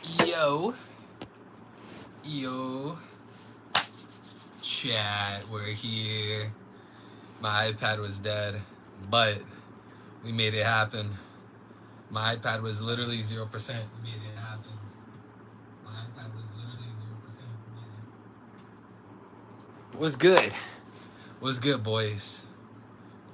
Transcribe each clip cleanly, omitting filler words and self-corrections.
Yo, yo, chat, we're here. My iPad was dead, but we made it happen. My iPad was literally 0%. We made it happen. My iPad was literally 0%. We made it. What's good? What's good, boys?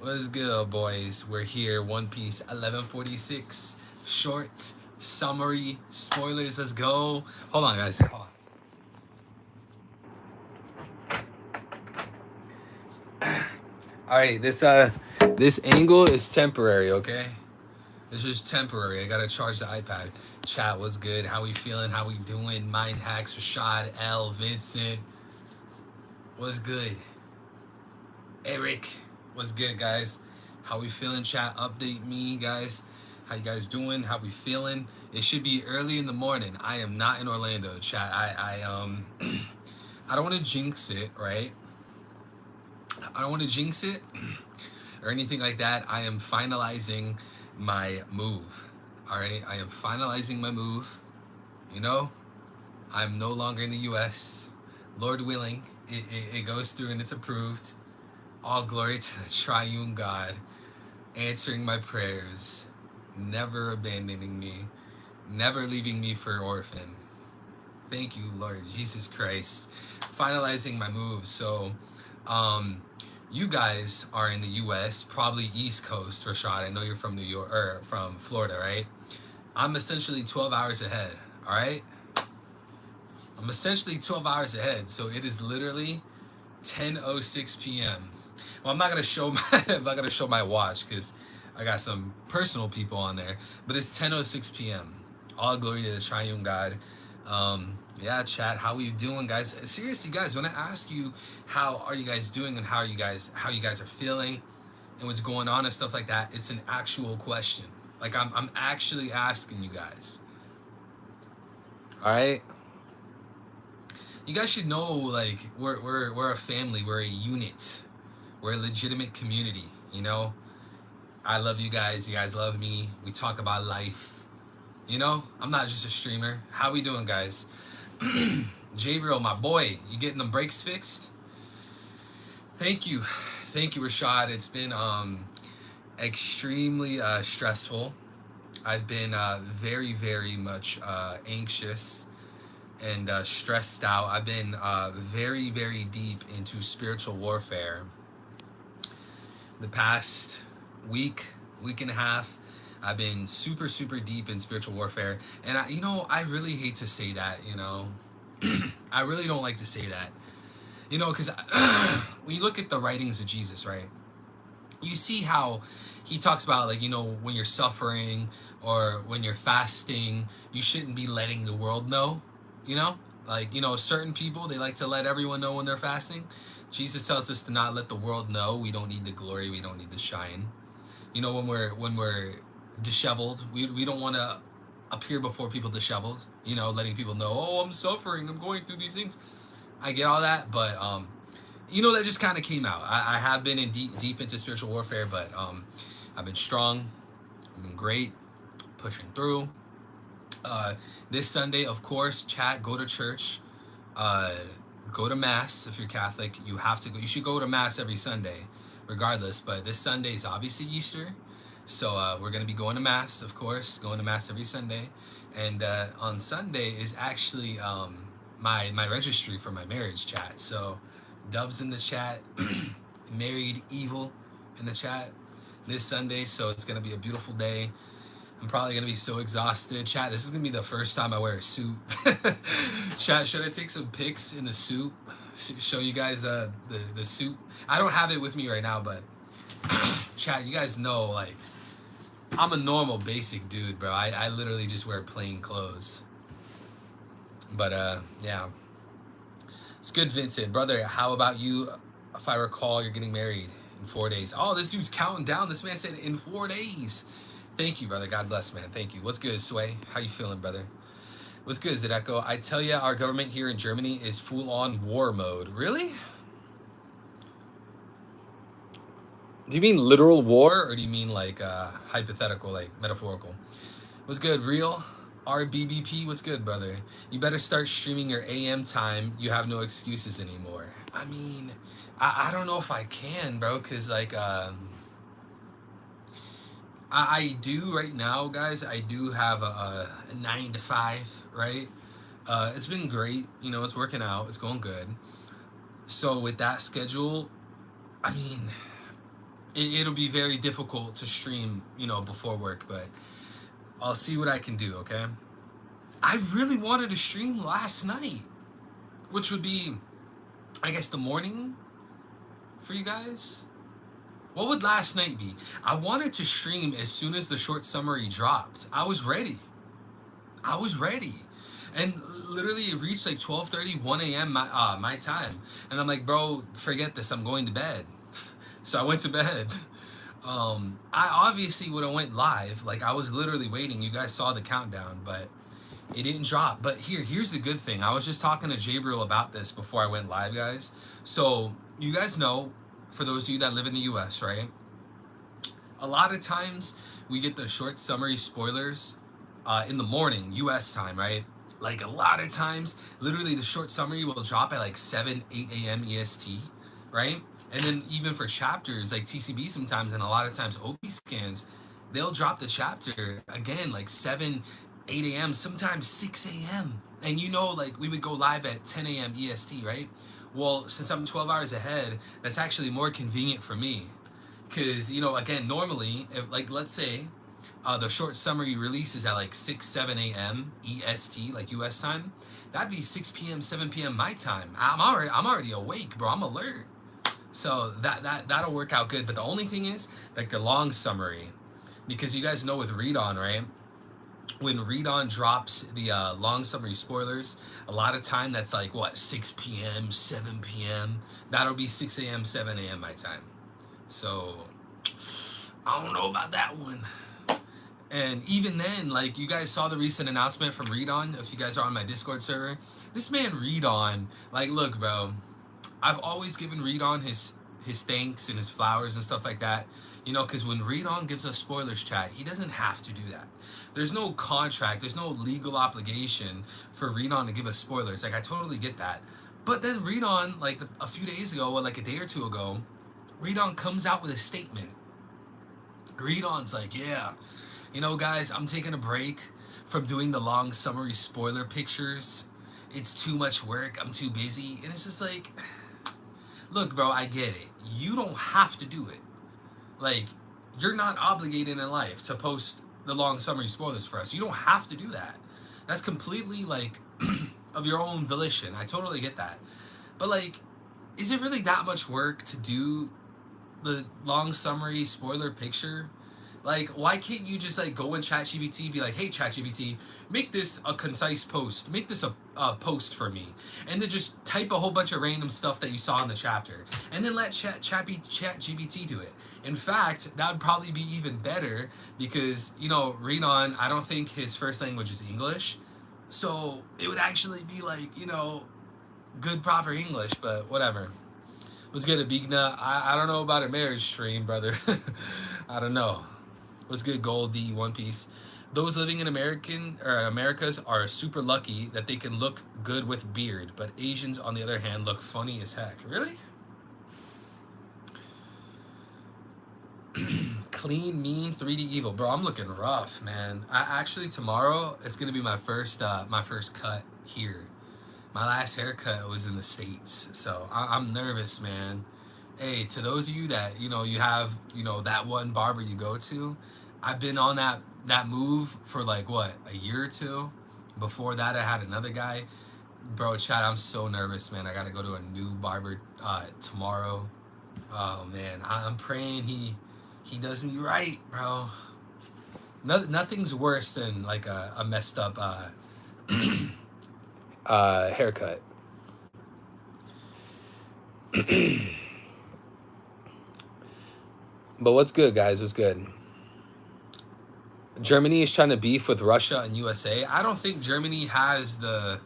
What's good, boys? We're here. One Piece, 1146. Short summary spoilers. Let's go. Hold on, guys. Hold on. All right, this angle is temporary, okay? This is temporary. I gotta charge the iPad. Chat was good. How we feeling? How we doing? Mind hacks. Rashad, L, Vincent. What's good? Eric. What's good, guys? How we feeling? Chat, update me, guys. How you guys doing? How we feeling? It should be early in the morning. I am not in Orlando, chat. I don't want to jinx it, right? I don't want to jinx it or anything like that. I am finalizing my move. All right, I am finalizing my move. You know, I'm no longer in the U.S. Lord willing, it goes through and it's approved. All glory to the triune God, answering my prayers, never abandoning me, never leaving me for orphan. Thank you, Lord Jesus Christ. Finalizing my move. So, um, you guys are in the U.S., probably East Coast, Rashad. I know you're from New York or from Florida, right? I'm essentially 12 hours ahead. All right, I'm essentially 12 hours ahead. So it is literally 10:06 p.m. Well, I'm not gonna show my I'm not gonna show my watch because I got some personal people on there. But it's 10:06 p.m. All glory to the Triune God. Yeah, chat. How are you doing, guys? Seriously, guys. When I ask you how are you guys doing and how you guys are feeling and what's going on and stuff like that, it's an actual question. Like I'm actually asking you guys. All right. You guys should know, like we're a family. We're a unit. We're a legitimate community. You know, I love you guys. You guys love me. We talk about life. You know, I'm not just a streamer. How we doing, guys? Jabriel, my boy, you getting them brakes fixed? Thank you, Rashad. It's been extremely stressful. I've been very much anxious and stressed out. I've been very deep into spiritual warfare the past week and a half. I've been super deep in spiritual warfare, and I really hate to say that. I really don't like to say that. Because when you look at the writings of Jesus, right, you see how he talks about, like, when you're suffering or when you're fasting, you shouldn't be letting the world know. You know, like, certain people, they like to let everyone know when they're fasting. Jesus tells us to not let the world know. We don't need the glory. We don't need the shine. When we're disheveled, we don't want to appear before people disheveled. Letting people know, oh, I'm suffering. I'm going through these things. I get all that, but that just kind of came out. I have been in deep into spiritual warfare, but I've been strong. I've been great, pushing through. Uh, this Sunday, of course, chat, go to church, uh, go to mass. If you're Catholic, you have to go. You should go to mass every Sunday, regardless. But this Sunday is obviously Easter, so we're gonna be going to mass, of course, going to mass every Sunday. And on Sunday is actually my registry for my marriage, chat. So Dubs in the chat, married evil in the chat this Sunday. So it's gonna be a beautiful day. I'm probably gonna be so exhausted. Chat, this is gonna be the first time I wear a suit. Chat, should I take some pics in the suit? Show you guys the suit. I don't have it with me right now, but chat, you guys know, like, I'm a normal basic dude, bro. I literally just wear plain clothes. But yeah. It's good, Vincent. Brother, how about you? If I recall, you're getting married in 4 days. Oh, this dude's counting down. This man said in 4 days. Thank you, brother. God bless, man. Thank you. What's good, Sway? How you feeling, brother? What's good, Zedeko? I tell you, our government here in Germany is full-on war mode. Really? Do you mean literal war, or do you mean like hypothetical, like metaphorical? What's good, real? RBBP, what's good, brother? You better start streaming your AM time. You have no excuses anymore. I mean, I don't know if I can, bro, because, like, I do right now, guys. I do have a 9 to 5, right? It's been great. You know, it's working out. It's going good. So with that schedule, I mean, it'll be very difficult to stream, you know, before work. But I'll see what I can do. Okay. I really wanted to stream last night, which would be, I guess, the morning for you guys. What would last night be? I wanted to stream as soon as the short summary dropped. I was ready. I was ready. And literally it reached like 12:30, 1 a.m. My time. And I'm like, bro, forget this. I'm going to bed. So I went to bed. I obviously would have went live. Like I was literally waiting. You guys saw the countdown, but it didn't drop. But here's the good thing. I was just talking to Jabriel about this before I went live, guys. So you guys know, for those of you that live in the US, right? A lot of times we get the short summary spoilers in the morning, US time, right? Like a lot of times, literally the short summary will drop at like 7, 8 a.m. EST, right? And then even for chapters like TCB sometimes, and a lot of times OP scans, they'll drop the chapter again like 7, 8 a.m., sometimes 6 a.m. And you know, like we would go live at 10 a.m. EST, right? Well, since I'm 12 hours ahead, that's actually more convenient for me. Because, you know, again, normally, if, like, let's say the short summary releases at like 6, 7 a.m. EST, like US time, that'd be 6 p.m., 7 p.m. my time. I'm already awake, bro. I'm alert. So that'll work out good. But the only thing is, like, the long summary, because you guys know with Read On, right? When Read On drops the long summary spoilers, a lot of time that's like, what, 6 p.m., 7 p.m.? That'll be 6 a.m., 7 a.m. my time. So I don't know about that one. And even then, like, you guys saw the recent announcement from Read On. If you guys are on my Discord server, this man Read On, like, look, bro, I've always given Read On his thanks and his flowers and stuff like that. You know, because when Read On gives us spoilers, chat, he doesn't have to do that. There's no contract, there's no legal obligation for Read On to give us spoilers. Like, I totally get that. But then Read On, like a few days ago, or like a day or two ago, Read On comes out with a statement. Read On's like, yeah, you know, guys, I'm taking a break from doing the long summary spoiler pictures. It's too much work. I'm too busy. And it's just like, look, bro, I get it. You don't have to do it. Like, you're not obligated in life to post the long summary spoilers for us. You don't have to do that. That's completely, like, of your own volition. I totally get that. But, like, is it really that much work to do the long summary spoiler picture? Like, why can't you just, like, go in ChatGPT, be like, hey, ChatGPT, make this a concise post, make this a post for me, and then just type a whole bunch of random stuff that you saw in the chapter, and then let ChatGPT do it. In fact, that would probably be even better, because, you know, Read On, I don't think his first language is English, so it would actually be, like, you know, good proper English. But whatever. What's good, Abigna? I don't know about a marriage stream, brother. I don't know. What's good, Gold D, One Piece? Those living in Americas are super lucky that they can look good with beard, but Asians, on the other hand, look funny as heck. Really? Clean, mean, 3D evil, bro. I'm looking rough, man. Tomorrow it's gonna be my first cut here. My last haircut was in the States, so I'm nervous, man. Hey, to those of you that, you know, you have, you know, that one barber you go to, I've been on that move for like, what, a year or two. Before that, I had another guy. Bro, Chad, I'm so nervous, man. I gotta go to a new barber tomorrow. Oh man, I'm praying he does me right, bro. Nothing's worse than like a messed up haircut. But what's good, guys? What's good? Germany is trying to beef with Russia and USA. I don't think Germany has the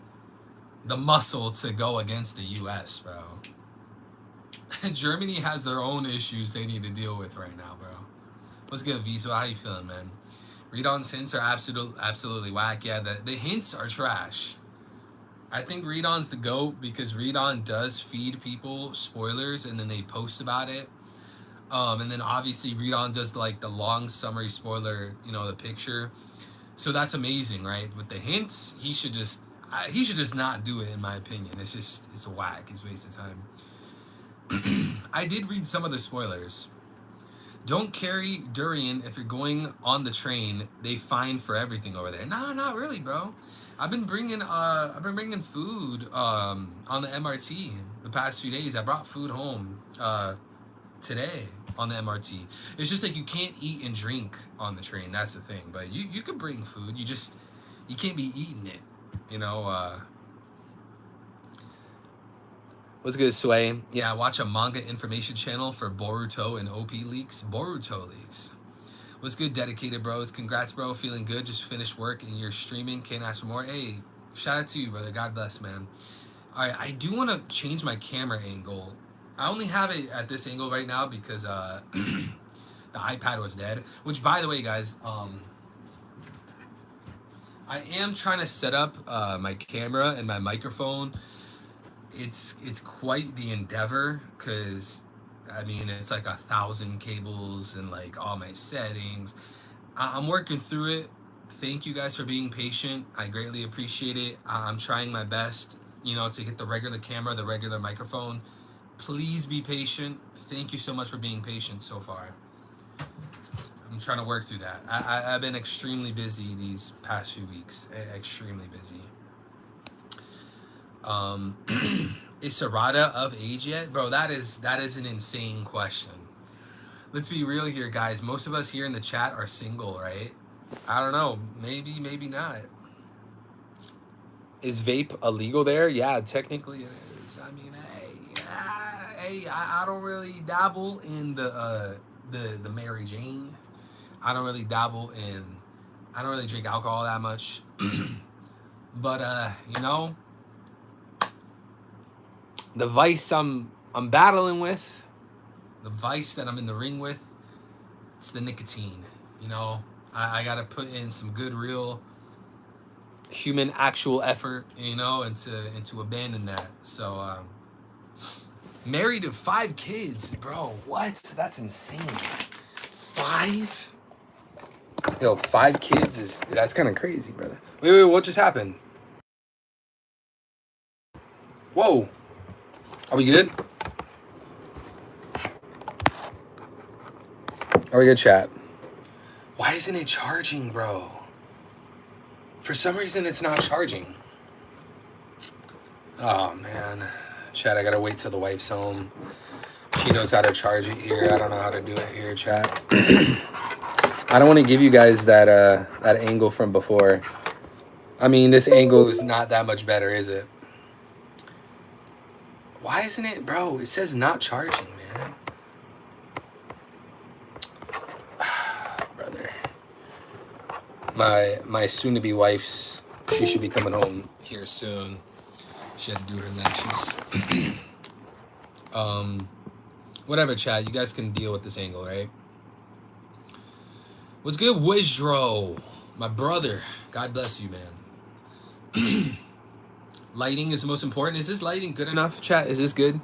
muscle to go against the US, bro. Germany has their own issues they need to deal with right now, bro. What's good, Visa? How you feeling, man? Read-on's hints are absolutely whack. Yeah, the hints are trash. I think Read-on's the GOAT because Read-on does feed people spoilers and then they post about it. And then obviously Read-on does like the long summary spoiler, the picture. So that's amazing, right? With the hints, he should just not do it in my opinion. It's a whack. It's a waste of time. I did read some of the spoilers. Don't carry durian if you're going on the train. They fine for everything over there. Nah, not really, bro. I've been bringing food on the MRT the past few days. I brought food home today on the MRT. It's just like you can't eat and drink on the train. That's the thing. But you could bring food. You can't be eating it. You know. What's good, Sway? Yeah, watch a manga information channel for Boruto and OP leaks. Boruto leaks. What's good, dedicated bros? Congrats, bro. Feeling good. Just finished work and you're streaming. Can't ask for more. Hey, shout out to you, brother. God bless, man. All right, I do want to change my camera angle. I only have it at this angle right now because the iPad was dead. Which, by the way, guys, I am trying to set up my camera and my microphone. It's quite the endeavor because I mean it's like 1,000 cables and like all my settings. I'm working through it. Thank you guys for being patient. I greatly appreciate it. I'm trying my best, to get the regular camera, the regular microphone. Please be patient. Thank you so much for being patient so far. I'm trying to work through that. I've been extremely busy these past few weeks. Extremely busy. Is Sarada of age yet? Bro, that is an insane question. Let's be real here, guys. Most of us here in the chat are single, right? I don't know. Maybe not. Is vape illegal there? Yeah, technically it is. I mean, hey, I don't really dabble in the Mary Jane. I don't really drink alcohol that much. But the vice I'm battling with, the vice that I'm in the ring with, it's the nicotine. I gotta put in some good, real, human, actual effort, into abandon that. So, married to 5 kids, bro. What? That's insane. 5? Yo, 5 kids that's kind of crazy, brother. Wait, what just happened? Whoa. Are we good? Are we good, chat? Why isn't it charging, bro? For some reason, it's not charging. Oh, man. Chat, I gotta wait till the wife's home. She knows how to charge it here. I don't know how to do it here, chat. I don't want to give you guys that angle from before. I mean, this angle is not that much better, is it? Why isn't it, bro? It says not charging, man. Brother. My soon-to-be wife's, she should be coming home here soon. She had to do her lashes. Whatever, chat. You guys can deal with this angle, right? What's good, Wizdro? My brother. God bless you, man. Lighting is the most important. Is this lighting good enough, chat? Is this good?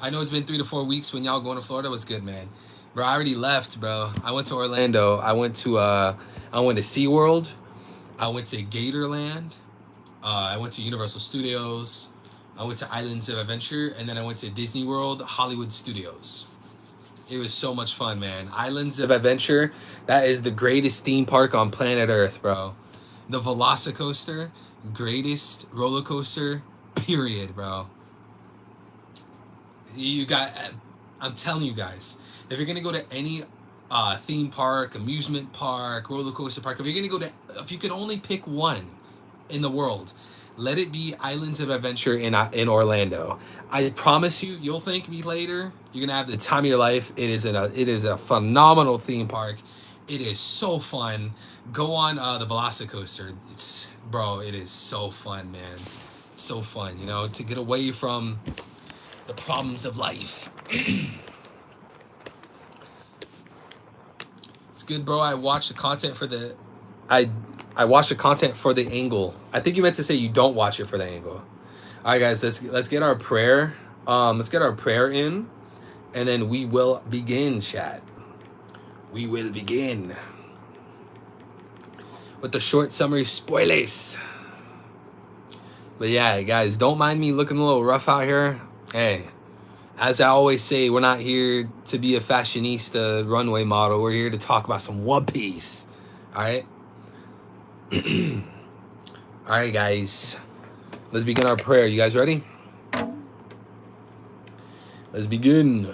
I know it's been 3 to 4 weeks when y'all going to Florida. What's good, man? Bro, I already left, bro. I went to Orlando. I went to SeaWorld. I went to Gatorland. I went to Universal Studios. I went to Islands of Adventure. And then I went to Disney World, Hollywood Studios. It was so much fun, man. Islands of Adventure, that is the greatest theme park on planet Earth, bro. The Velocicoaster, greatest roller coaster, period, bro. I'm telling you guys, if you're gonna go to any theme park, amusement park, roller coaster park, if you can only pick one in the world, let it be Islands of Adventure in Orlando. I promise you, you'll thank me later. You're gonna have the time of your life. It is a phenomenal theme park. It is so fun. Go on the Velocicoaster. It is so fun, man. So fun, to get away from the problems of life. It's good, bro. I watched the content for the I watch the content for the angle. I think you meant to say you don't watch it for the angle. All right, guys, let's get our prayer. Let's get our prayer in, and then we will begin, chat. We will begin with the short summary spoilers. But yeah, guys, don't mind me looking a little rough out here. Hey, as I always say, we're not here to be a fashionista runway model. We're here to talk about some One Piece. All right. All right, guys. Let's begin our prayer. You guys ready? Let's begin.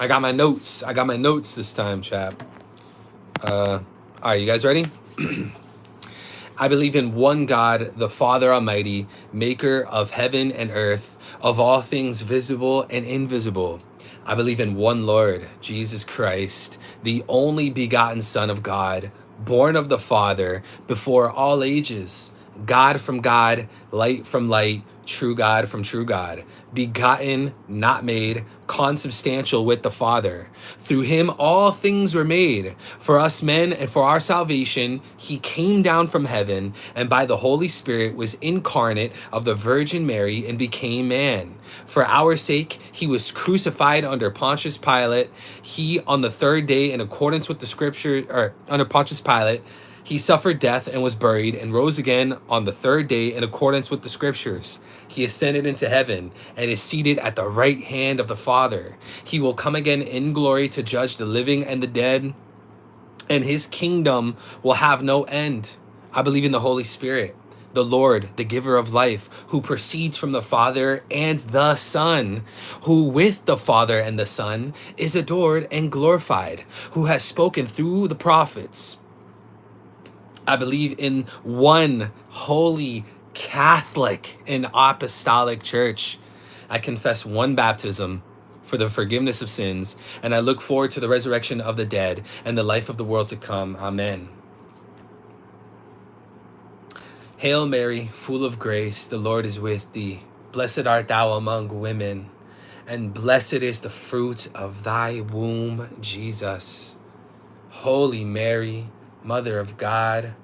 I got my notes. I got my notes this time, chap. All right, you guys ready? I believe in one God, the Father Almighty, maker of heaven and earth, of all things visible and invisible. I believe in one Lord, Jesus Christ, the only begotten Son of God, born of the Father, before all ages, God from God, light from light, true God from true God, begotten, not made, consubstantial with the Father. Through him all things were made. For us men and for our salvation, he came down from heaven and by the Holy Spirit was incarnate of the Virgin Mary and became man. For our sake, he was crucified under Pontius Pilate. He, on the third day, in accordance with the scripture, or under Pontius Pilate, he suffered death and was buried and rose again on the third day in accordance with the scriptures. He ascended into heaven and is seated at the right hand of the Father. He will come again in glory to judge the living and the dead, and his kingdom will have no end. I believe in the Holy Spirit, the Lord, the giver of life, who proceeds from the Father and the Son, who with the Father and the Son is adored and glorified, who has spoken through the prophets. I believe in one holy Catholic and apostolic church. I confess one baptism for the forgiveness of sins, and I look forward to the resurrection of the dead and the life of the world to come. Amen. Hail Mary, full of grace, the Lord is with thee. Blessed art thou among women, and blessed is the fruit of thy womb, Jesus. Holy Mary, Mother of God,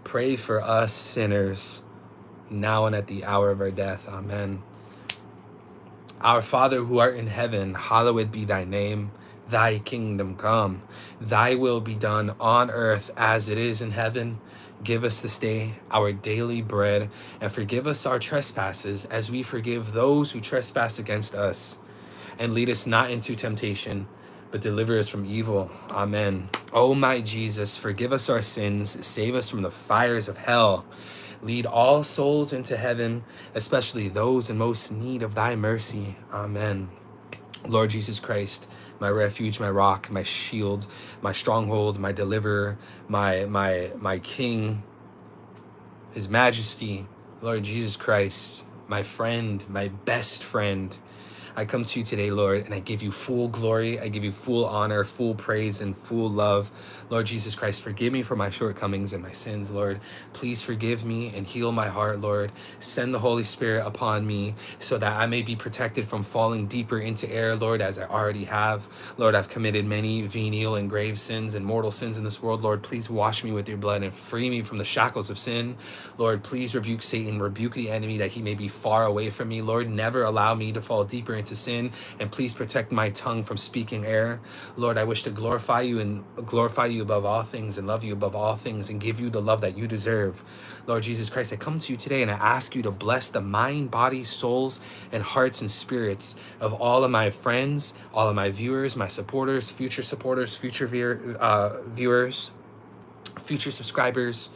pray for us sinners, now and at the hour of our death. Amen. Our Father who art in heaven, hallowed be thy name. Thy kingdom come. Thy will be done on earth as it is in heaven. Give us this day our daily bread, and forgive us our trespasses as we forgive those who trespass against us. And lead us not into temptation, but deliver us from evil. Amen. O my Jesus, forgive us our sins, save us from the fires of hell. Lead all souls into heaven, especially those in most need of thy mercy. Amen. Lord Jesus Christ, my refuge, my rock, my shield, my stronghold, my deliverer, my king, his majesty, Lord Jesus Christ, my friend, my best friend. I come to you today, Lord, and I give you full glory. I give you full honor, full praise, and full love. Lord Jesus Christ, forgive me for my shortcomings and my sins, Lord. Please forgive me and heal my heart, Lord. Send the Holy Spirit upon me so that I may be protected from falling deeper into error, Lord, as I already have. Lord, I've committed many venial and grave sins and mortal sins in this world. Lord, please wash me with your blood and free me from the shackles of sin. Lord, please rebuke Satan, rebuke the enemy that he may be far away from me. Lord, never allow me to fall deeper into sin, and please protect my tongue from speaking error. Lord, I wish to glorify you above all things and love you above all things and give you the love that you deserve. Lord Jesus Christ, I come to you today and I ask you to bless the mind, body, souls, and hearts and spirits of all of my friends, all of my viewers, my supporters, future viewers, future subscribers,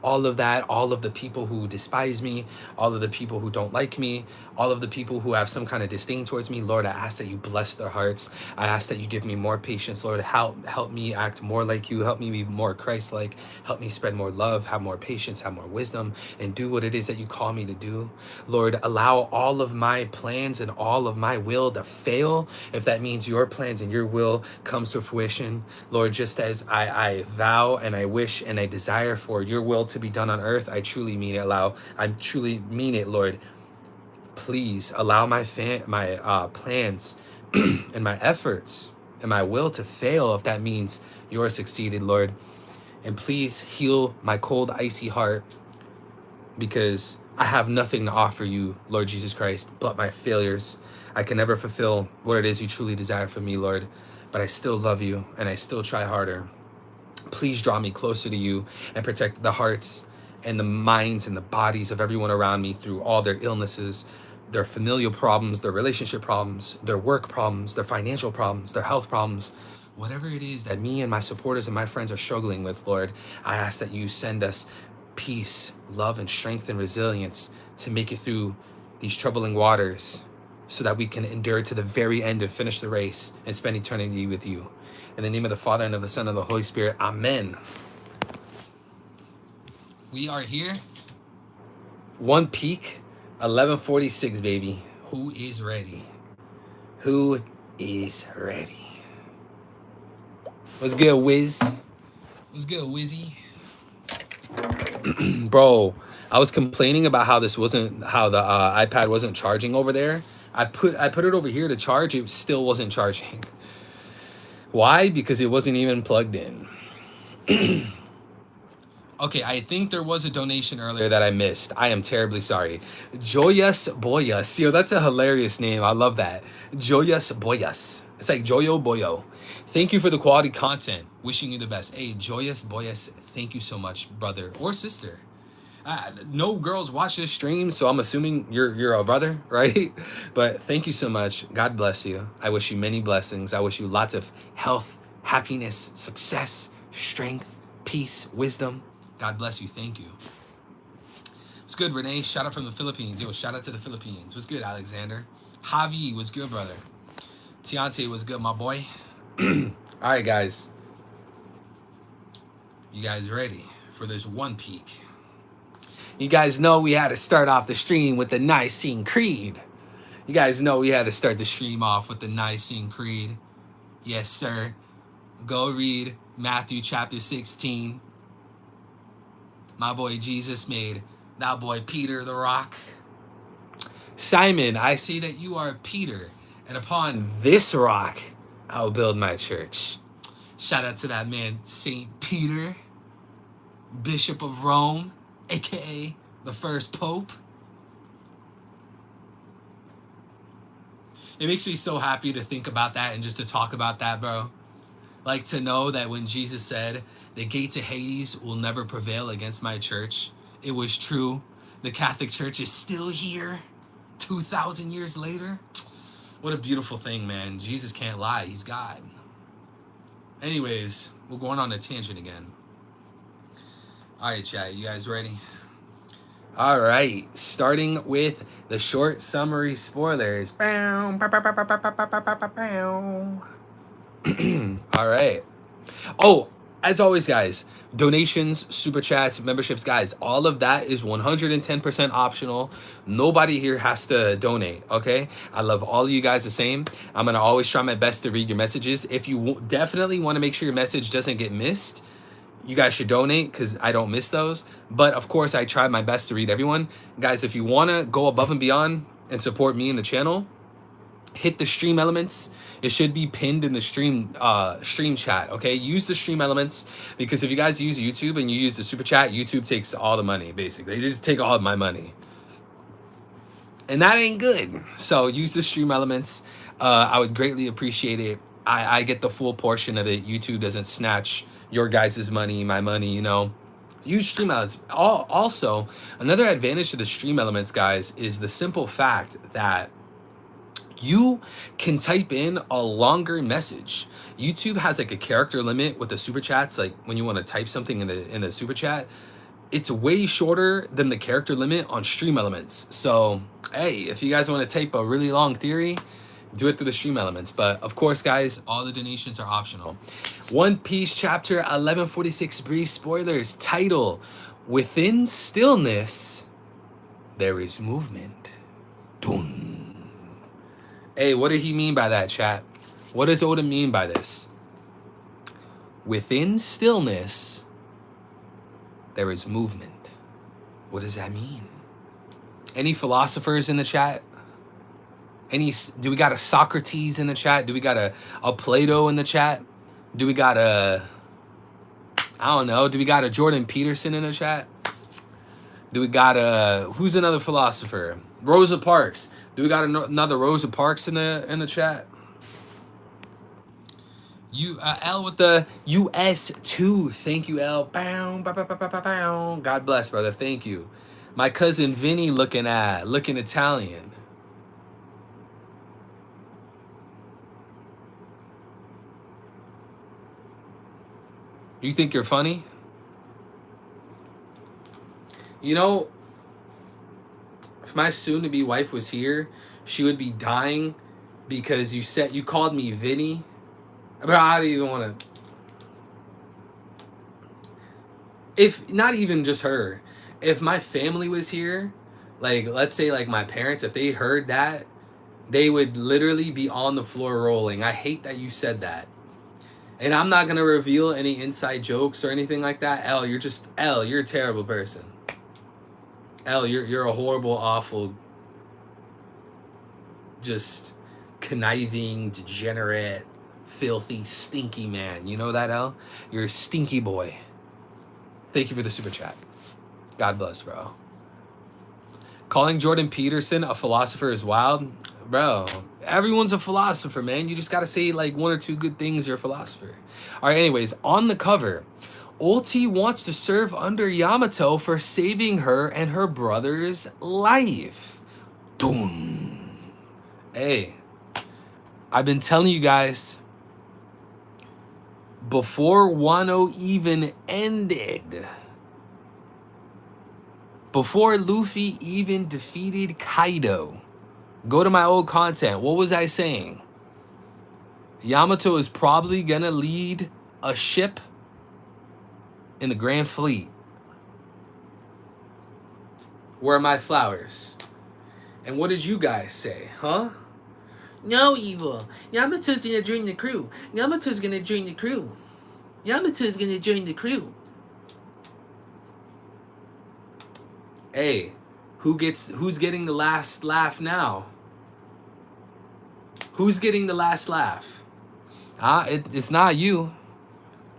all of that, all of the people who despise me, all of the people who don't like me, all of the people who have some kind of disdain towards me. Lord, I ask that you bless their hearts. I ask that you give me more patience, Lord. Help me act more like you. Help me be more Christ-like. Help me spread more love, have more patience, have more wisdom, and do what it is that you call me to do. Lord, allow all of my plans and all of my will to fail if that means your plans and your will comes to fruition. Lord, just as I vow and I wish and I desire for your will to be done on earth, I truly mean it. I truly mean it, Lord. Please allow my plans and my efforts and my will to fail if that means yours succeeded, Lord. And please heal my cold, icy heart, because I have nothing to offer you, Lord Jesus Christ, but my failures. I can never fulfill what it is you truly desire for me, Lord, but I still love you and I still try harder. Please draw me closer to you and protect the hearts and the minds and the bodies of everyone around me through all their illnesses, their familial problems, their relationship problems, their work problems, their financial problems, their health problems. Whatever it is that me and my supporters and my friends are struggling with, Lord, I ask that you send us peace, love, and strength and resilience to make it through these troubling waters so that we can endure to the very end and finish the race and spend eternity with you. In the name of the Father, and of the Son, and of the Holy Spirit. Amen. We are here. One Peak, 11:46, baby. Who is ready? Who is ready? What's good, Wiz? What's good, Wizzy? Bro, I was complaining about how this wasn't, how the iPad wasn't charging over there. I put it over here to charge. It still wasn't charging. Why? Because it wasn't even plugged in. Okay, I think there was a donation earlier that I missed. I am terribly sorry. Joyas Boyas. Yo, that's a hilarious name. I love that. Joyas Boyas. It's like Joyo Boyo. Thank you for the quality content. Wishing you the best. Hey, Joyas Boyas, thank you so much, brother or sister. No girls watch this stream, so I'm assuming you're a brother, right? But thank you so much. God bless you. I wish you many blessings. I wish you lots of health, happiness, success, strength, peace, wisdom. God bless you. Thank you. What's good, Renee? Shout out from the Philippines. Yo, shout out to the Philippines. What's good, Alexander? Javi, what's good, brother? Tiante, what's good, my boy? All right, guys. You guys ready for this One Peak? You guys know we had to start off the stream with the Nicene Creed. You guys know we had to start the stream off with the Nicene Creed. Yes, sir. Go read Matthew chapter 16. My boy Jesus made that boy Peter the rock. Simon, I see that you are Peter, and upon this rock I will build my church. Shout out to that man, Saint Peter, Bishop of Rome, aka the first Pope. It makes me so happy to think about that and just to talk about that, bro. Like, to know that when Jesus said, the gates of Hades will never prevail against my church, it was true. The Catholic Church is still here 2,000 years later. What a beautiful thing, man. Jesus can't lie. He's God. Anyways, we're going on a tangent again. All right, chat. You guys ready? All right. Starting with the short summary spoilers. All right. Oh, as always, guys, donations, super chats, memberships, guys, all of that is 110% optional. Nobody here has to donate, okay? I love all of you guys the same. I'm going to always try my best to read your messages. If you definitely want to make sure your message doesn't get missed, you guys should donate because I don't miss those. But of course, I try my best to read everyone. Guys, if you want to go above and beyond and support me in the channel, hit the stream elements. It should be pinned in the stream chat, okay? Use the stream elements, because if you guys use YouTube and you use the super chat, YouTube takes all the money, basically. They just take all of my money. And that ain't good. So use the stream elements. I would greatly appreciate it. I get the full portion of it. YouTube doesn't snatch your guys' money, my money, you know. Use stream elements. Also, another advantage to the stream elements, guys, is the simple fact that you can type in a longer message. YouTube has like a character limit with the super chats. Like when you want to type something in the super chat, it's way shorter than the character limit on stream elements. So hey, if you guys want to type a really long theory, do it through the stream elements. But of course, guys, all the donations are optional. One Piece chapter 1146 brief spoilers. Title: Within stillness there is movement. Dun. Hey, what did he mean by that, chat? What does Oda mean by this? Within stillness, there is movement. What does that mean? Any philosophers in the chat? Do we got a Socrates in the chat? Do we got a Plato in the chat? Do we got a, I don't know, do we got a Jordan Peterson in the chat? Do we got a, who's another philosopher? Rosa Parks. Do we got another Rosa Parks in the chat? You L with the US2. Thank you, L. Bow, bow, bow, bow, bow, bow, bow. God bless, brother. Thank you. My cousin Vinny looking Italian. You think you're funny? You know, if my soon-to-be wife was here, she would be dying because you called me Vinny. But I don't even want to. If not even just her, if my family was here, like let's say like my parents, if they heard that, they would literally be on the floor rolling. I hate that you said that. And I'm not gonna reveal any inside jokes or anything like that. You're a terrible person. You're a horrible, awful, just conniving, degenerate, filthy, stinky man. You know that, L? You're a stinky boy. Thank you for the super chat. God bless, bro. Calling Jordan Peterson a philosopher is wild. Bro, everyone's a philosopher, man. You just gotta say like one or two good things, you're a philosopher. All right, anyways, on the cover, Ulti wants to serve under Yamato for saving her and her brother's life. Dun. Hey, I've been telling you guys, before Wano even ended, before Luffy even defeated Kaido, go to my old content. What was I saying? Yamato is probably gonna lead a ship in the Grand Fleet. Where are my flowers? And what did you guys say, huh? No, Evil. Yamato's gonna join the crew. Yamato's gonna join the crew. Yamato's gonna join the crew. Hey, who's getting the last laugh now? Who's getting the last laugh? It's not you.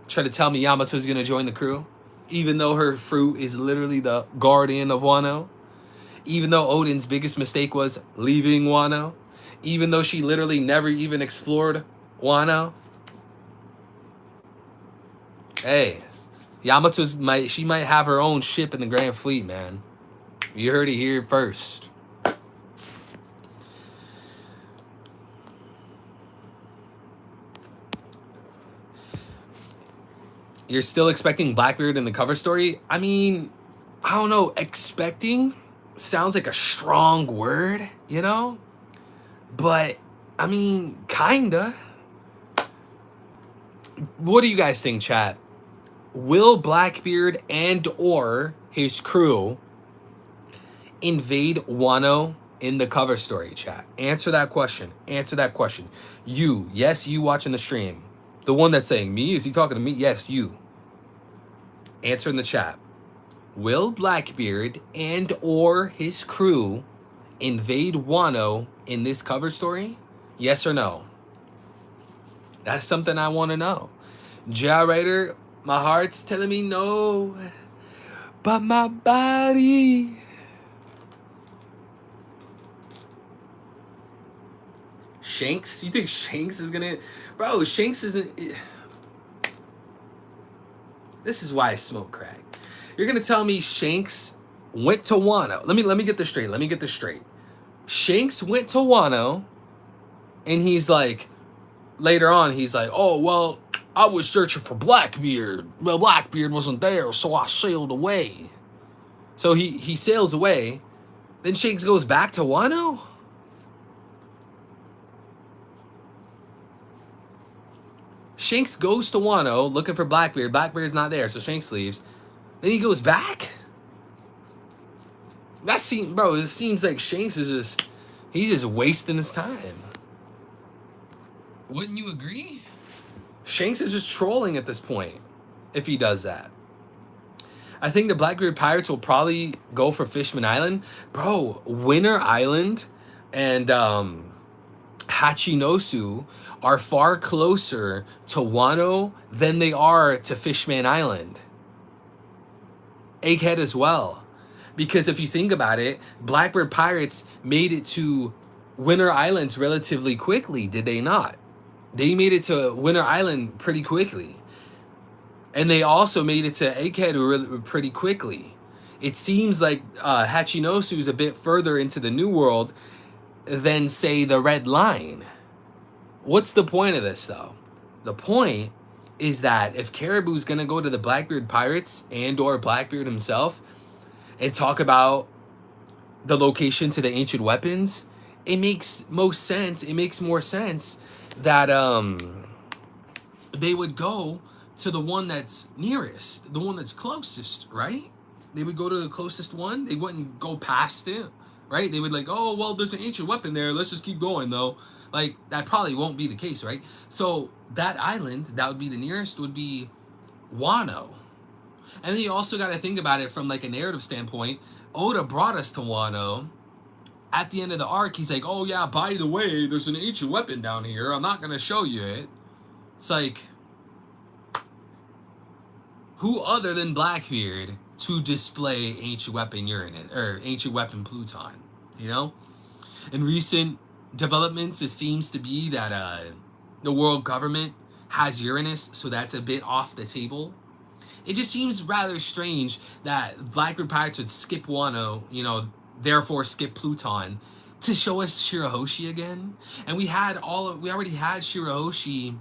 Try to tell me Yamato's gonna join the crew, even though her fruit is literally the guardian of Wano. Even though Odin's biggest mistake was leaving Wano. Even though she literally never even explored Wano. Hey, she might have her own ship in the Grand Fleet, man. You heard it here first. You're still expecting Blackbeard in the cover story? I mean, I don't know. Expecting sounds like a strong word, you know? But, I mean, kinda. What do you guys think, chat? Will Blackbeard and or his crew invade Wano in the cover story, chat? Answer that question. Answer that question. You watching the stream. The one that's saying me, is he talking to me? Yes, you. Answer in the chat. Will Blackbeard and or his crew invade Wano in this cover story? Yes or no? That's something I want to know. Gyrator, my heart's telling me no, but my body. Shanks? You think Shanks is gonna... Bro, Shanks isn't... This is why I smoke crack. You're gonna tell me Shanks went to Wano. Let me get this straight. Shanks went to Wano, and he's like, later on, he's like, oh, well, I was searching for Blackbeard. Well, Blackbeard wasn't there, so I sailed away. So he sails away. Then Shanks goes back to Wano? Shanks goes to Wano looking for Blackbeard. Blackbeard's not there, so Shanks leaves. Then he goes back? It seems like Shanks is he's just wasting his time. Wouldn't you agree? Shanks is just trolling at this point if he does that. I think the Blackbeard Pirates will probably go for Fishman Island. Bro, Winter Island and Hachinosu are far closer to Wano than they are to Fishman Island. Egghead as well. Because if you think about it, Blackbird Pirates made it to Winter Islands relatively quickly, did they not? They made it to Winter Island pretty quickly. And they also made it to Egghead pretty quickly. It seems like Hachinosu is a bit further into the New World than, say, the Red Line. What's the point of this, though? The point is that if Caribou's gonna go to the Blackbeard Pirates and or Blackbeard himself and talk about the location to the ancient weapons, it makes most sense. It makes more sense that they would go to the one that's nearest, the one that's closest, right? They would go to the closest one. They wouldn't go past it, right? They would like, oh well, there's an ancient weapon there. Let's just keep going though. Like that probably won't be the case, right? So that island that would be the nearest would be Wano. And then you also got to think about it from like a narrative standpoint. Oda brought us to Wano. At the end of the arc, he's like, oh yeah, by the way, there's an ancient weapon down here. I'm not going to show you it. It's like, who other than Blackbeard to display ancient weapon Uranus or ancient weapon Pluton? You know, in recent developments, it seems to be that the world government has Uranus, so that's a bit off the table. It just seems rather strange that Blackbeard Pirates would skip Wano, you know, therefore skip Pluton to show us Shirahoshi again. And we already had Shirahoshi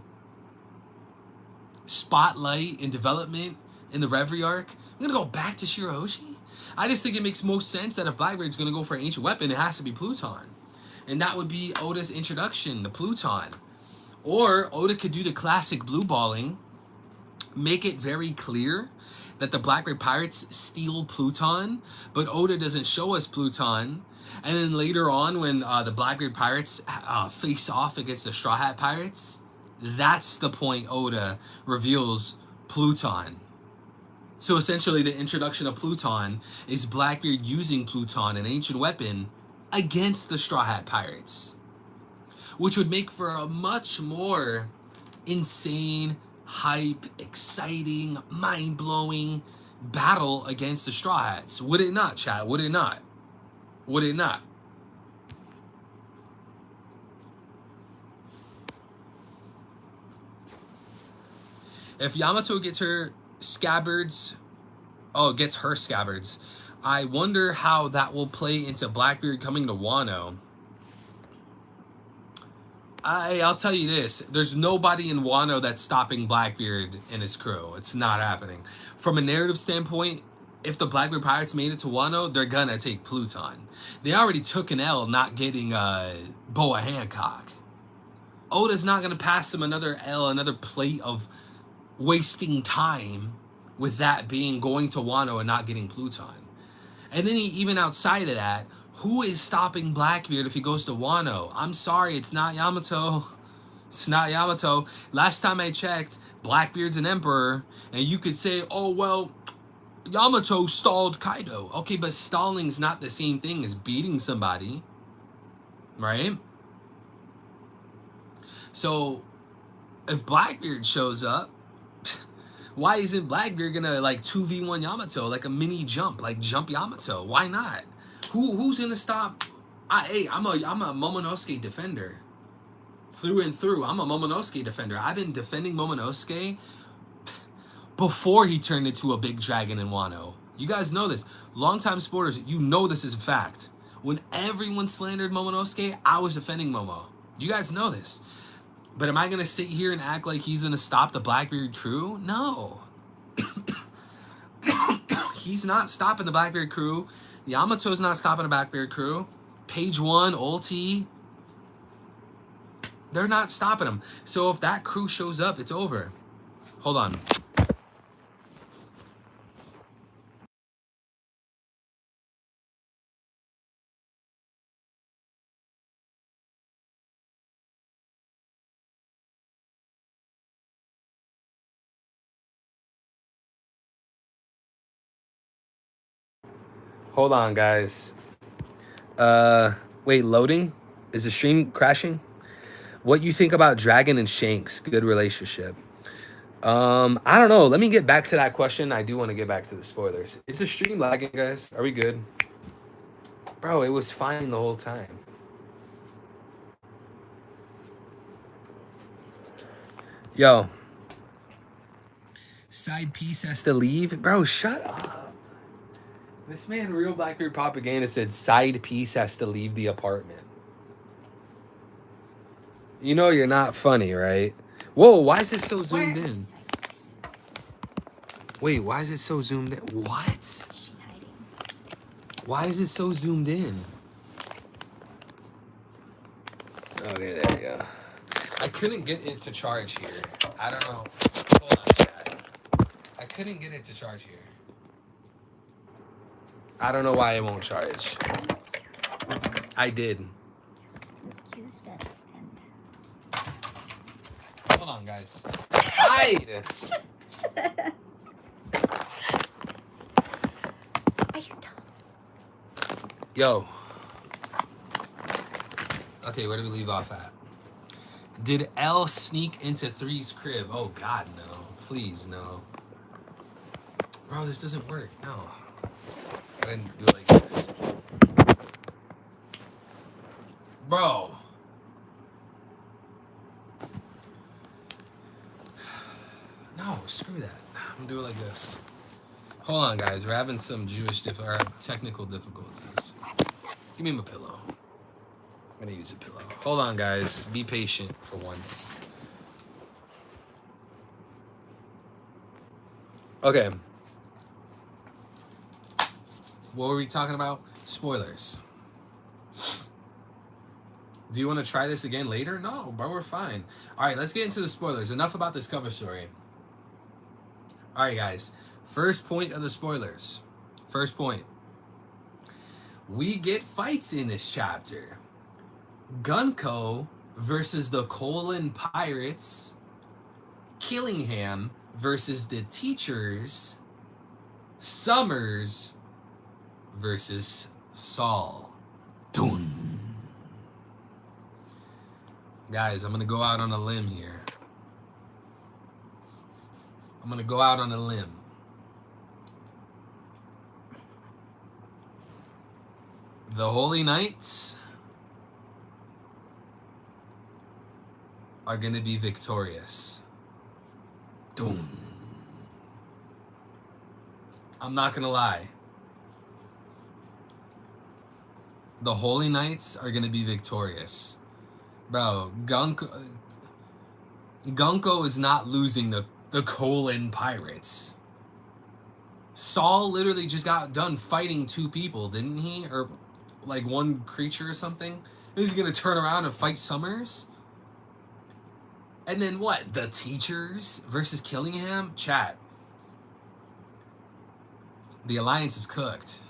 spotlight in development in the Reverie arc. I'm gonna go back to Shirahoshi. I just think it makes most sense that if Blackbeard's gonna go for an ancient weapon, it has to be Pluton. And that would be Oda's introduction to Pluton. Or Oda could do the classic blue balling, make it very clear that the Blackbeard Pirates steal Pluton, but Oda doesn't show us Pluton. And then later on, when the Blackbeard Pirates face off against the Straw Hat Pirates, that's the point Oda reveals Pluton. So essentially, the introduction of Pluton is Blackbeard using Pluton, an ancient weapon, against the Straw Hat Pirates, which would make for a much more insane, hype, exciting, mind-blowing battle against the Straw Hats. Would it not, chat? Would it not? Would it not? If Yamato gets her scabbards, gets her scabbards, I wonder how that will play into Blackbeard coming to Wano. I'll tell you this. There's nobody in Wano that's stopping Blackbeard and his crew. It's not happening. From a narrative standpoint, if the Blackbeard Pirates made it to Wano, they're gonna take Pluton. They already took an L not getting Boa Hancock. Oda's not gonna pass them another L, another plate of wasting time with that being going to Wano and not getting Pluton. And then even outside of that, who is stopping Blackbeard if he goes to Wano? I'm sorry, it's not Yamato. It's not Yamato. Last time I checked, Blackbeard's an emperor, and you could say, oh, well, Yamato stalled Kaido. Okay, but stalling's not the same thing as beating somebody, right? So, if Blackbeard shows up, why isn't Blackbeard gonna like 2v1 Yamato, like a mini jump, like jump Yamato? Why not? Who's gonna stop? I'm a Momonosuke defender, through and through. I'm a Momonosuke defender. I've been defending Momonosuke before he turned into a big dragon in Wano. You guys know this. Longtime supporters, you know this is a fact. When everyone slandered Momonosuke, I was defending Momo. You guys know this. But am I gonna sit here and act like he's gonna stop the Blackbeard crew? No. He's not stopping the Blackbeard crew. Yamato's not stopping the Blackbeard crew. Page 1, Ulti, they're not stopping him. So if that crew shows up, it's over. Hold on. Hold on, guys. Wait, loading? Is the stream crashing? What you think about Dragon and Shanks? Good relationship. I don't know. Let me get back to that question. I do want to get back to the spoilers. Is the stream lagging, guys? Are we good? Bro, it was fine the whole time. Yo. Side piece has to leave? Bro, shut up. This man, Real Blackbeard Propaganda, said side piece has to leave the apartment. You know you're not funny, right? Whoa, why is it so zoomed in? Wait, why is it so zoomed in? What? Why is it so zoomed in? Okay, there you go. I couldn't get it to charge here. I don't know. Hold on, chat. I couldn't get it to charge here. I don't know why it won't charge. I did. Use that stand. Hold on, guys. Hide! Are you dumb? Yo. Okay, where do we leave off at? Did L sneak into 3's crib? Oh, God, no. Please, no. Bro, this doesn't work. No. I didn't do it like this. Bro. No, screw that. I'm doing it like this. Hold on, guys. We're having some technical difficulties. Give me my pillow. I'm gonna use a pillow. Hold on, guys. Be patient for once. Okay. What were we talking about? Spoilers. Do you want to try this again later? No, bro, we're fine. All right, let's get into the spoilers. Enough about this cover story. All right, guys. First point of the spoilers. First point. We get fights in this chapter. Gunko versus the Colon Pirates. Killingham versus the Teachers. Summers versus Saul. Dun. Guys, I'm going to go out on a limb here. I'm going to go out on a limb. The Holy Knights are going to be victorious. Doom. I'm not going to lie. The Holy Knights are going to be victorious. Bro, Gunko is not losing the Colon Pirates. Saul literally just got done fighting 2 people, didn't he? Or like 1 creature or something. He's going to turn around and fight Summers? And then what? The Teachers versus Killingham? Chat. The Alliance is cooked.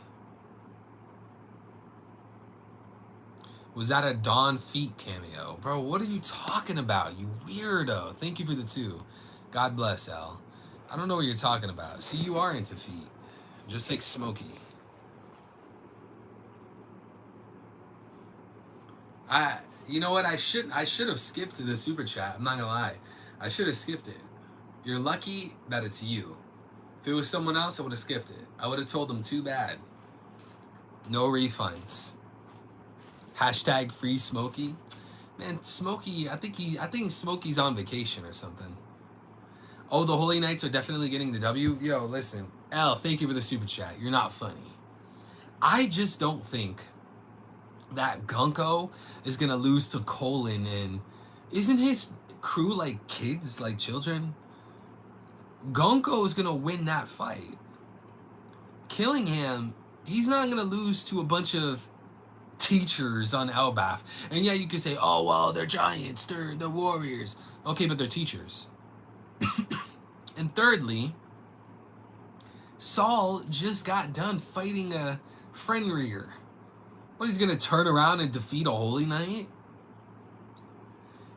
Was that a Dawn Feet cameo? Bro, what are you talking about, you weirdo? Thank you for the 2. God bless, Al. I don't know what you're talking about. See, you are into feet. Just like Smokey. You know what? I should have skipped the super chat. I'm not gonna lie. I should have skipped it. You're lucky that it's you. If it was someone else, I would have skipped it. I would have told them too bad. No refunds. Hashtag free Smokey. Man, Smokey, I think Smokey's on vacation or something. Oh, the Holy Knights are definitely getting the W? Yo, listen. L, thank you for the super chat. You're not funny. I just don't think that Gunko is going to lose to Colon, and isn't his crew like kids, like children? Gunko is going to win that fight. Killingham, he's not going to lose to a bunch of teachers on Elbaf. And yeah, you could say, oh, well, they're giants, they're warriors. Okay, but they're teachers. And thirdly, Saul just got done fighting a Fenrir. What, he's going to turn around and defeat a Holy Knight?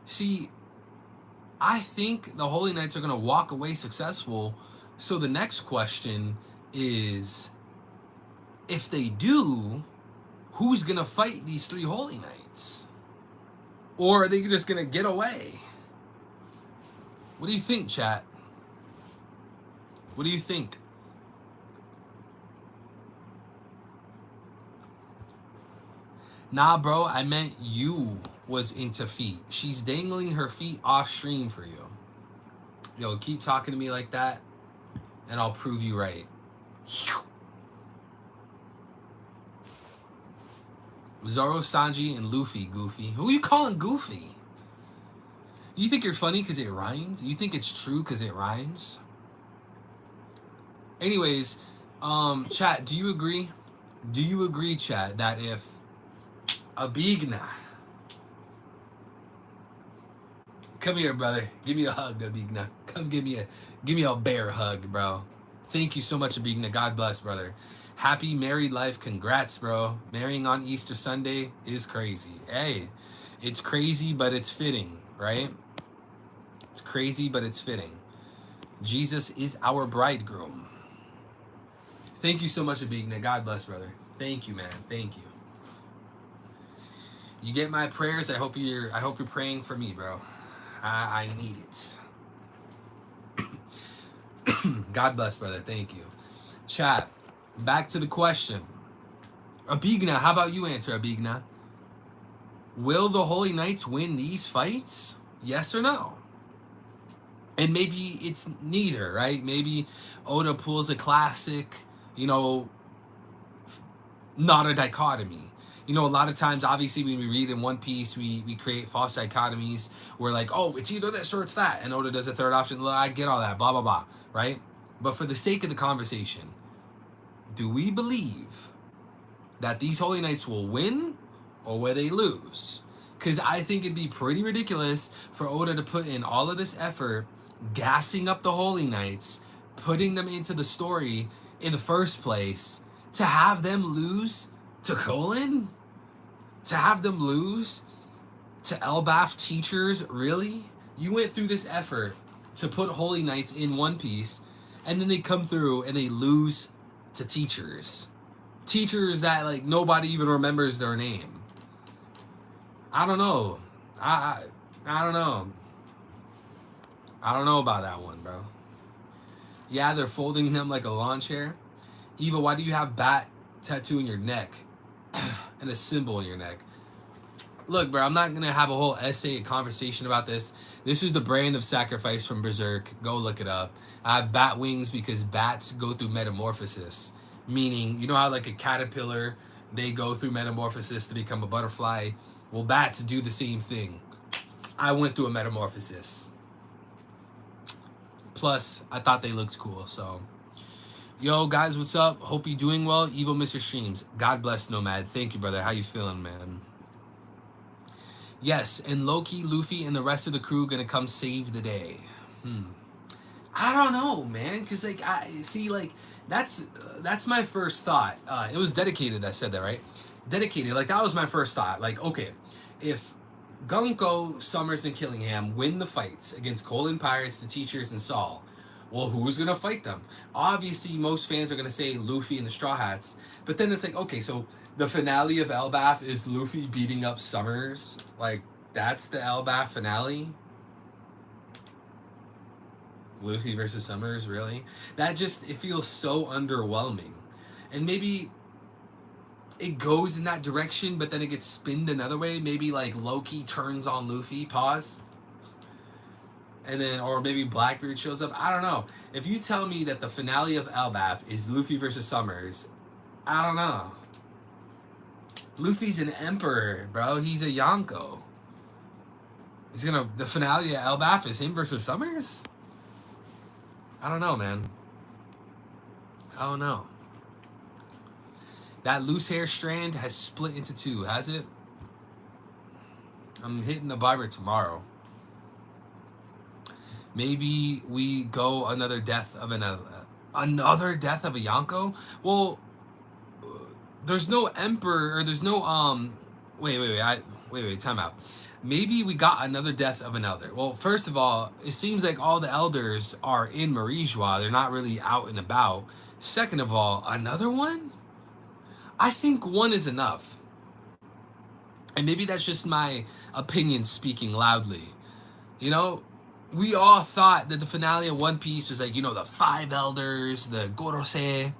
See, I think the Holy Knights are going to walk away successful. So the next question is, if they do, who's going to fight these 3 Holy Knights? Or are they just gonna get away? What do you think, chat? What do you think? Nah, bro, I meant you was into feet. She's dangling her feet off stream for you. Yo, keep talking to me like that, and I'll prove you right. Zoro, Sanji, and Luffy, Goofy. Who are you calling Goofy? You think you're funny because it rhymes? You think it's true because it rhymes? Anyways, chat, do you agree? Do you agree, chat, that if Abigna... Come here, brother. Give me a hug, Abigna. Come give me a bear hug, bro. Thank you so much, Abigna. God bless, brother. Happy married life. Congrats, bro. Marrying on Easter Sunday is crazy. Hey, it's crazy, but it's fitting, right? It's crazy, but it's fitting. Jesus is our bridegroom. Thank you so much, Abigna. God bless, brother. Thank you, man. Thank you. You get my prayers. I hope you're praying for me, bro. I need it. God bless, brother. Thank you. Chat, back to the question. Abigna, how about you answer, Abigna? Will the Holy Knights win these fights? Yes or no? And maybe it's neither, right? Maybe Oda pulls a classic, not a dichotomy. A lot of times, obviously, when we read in One Piece, we create false dichotomies. We're like, oh, it's either this or it's that. And Oda does a third option. I get all that, blah, blah, blah, right? But for the sake of the conversation, do we believe that these Holy Knights will win or will they lose? Because I think it'd be pretty ridiculous for Oda to put in all of this effort, gassing up the Holy Knights, putting them into the story in the first place, to have them lose to Colin? To have them lose to Elbaf teachers? Really? You went through this effort to put Holy Knights in One Piece, and then they come through and they lose to teachers. Teachers that, like, nobody even remembers their name. I don't know. I don't know. I don't know about that one, bro. Yeah, they're folding them like a lawn chair. Eva, why do you have bat tattoo in your neck and a symbol in your neck? Look, bro, I'm not going to have a whole essay, conversation about this. This is the brand of sacrifice from Berserk. Go look it up. I have bat wings because bats go through metamorphosis. Meaning, you know how like a caterpillar, they go through metamorphosis to become a butterfly? Well, bats do the same thing. I went through a metamorphosis. Plus, I thought they looked cool, so... Yo, guys, what's up? Hope you're doing well. Evil Mr. Streams. God bless, Nomad. Thank you, brother. How you feeling, man? Yes, and Loki, Luffy, and the rest of the crew gonna come save the day. I don't know, man, because, like, that's my first thought. It was Dedicated that said that, right? Dedicated, like, that was my first thought. Like, okay, if Gunko, Summers, and Killingham win the fights against Colin Pirates, the teachers, and Saul, well, who's going to fight them? Obviously, most fans are going to say Luffy and the Straw Hats, but then it's like, okay, so the finale of Elbaf is Luffy beating up Summers? Like, that's the Elbaf finale? Luffy versus Summers, really? It feels so underwhelming. And maybe it goes in that direction, but then it gets spinned another way. Maybe, like, Loki turns on Luffy, pause. And then, or maybe Blackbeard shows up. I don't know. If you tell me that the finale of Elbaf is Luffy versus Summers, I don't know. Luffy's an emperor, bro. He's a Yonko. The finale of Elbaf is him versus Summers? I don't know, man. I don't know. That loose hair strand has split into two, has it? I'm hitting the barber tomorrow. Maybe we go another death of a Yonko? Well, there's no emperor, or there's no wait, time out. Maybe we got another death of an elder. Well, first of all, it seems like all the elders are in Marijois. They're not really out and about. Second of all, another one? I think one is enough. And maybe that's just my opinion speaking loudly. You know, we all thought that the finale of One Piece was like, the five elders, the Gorosei,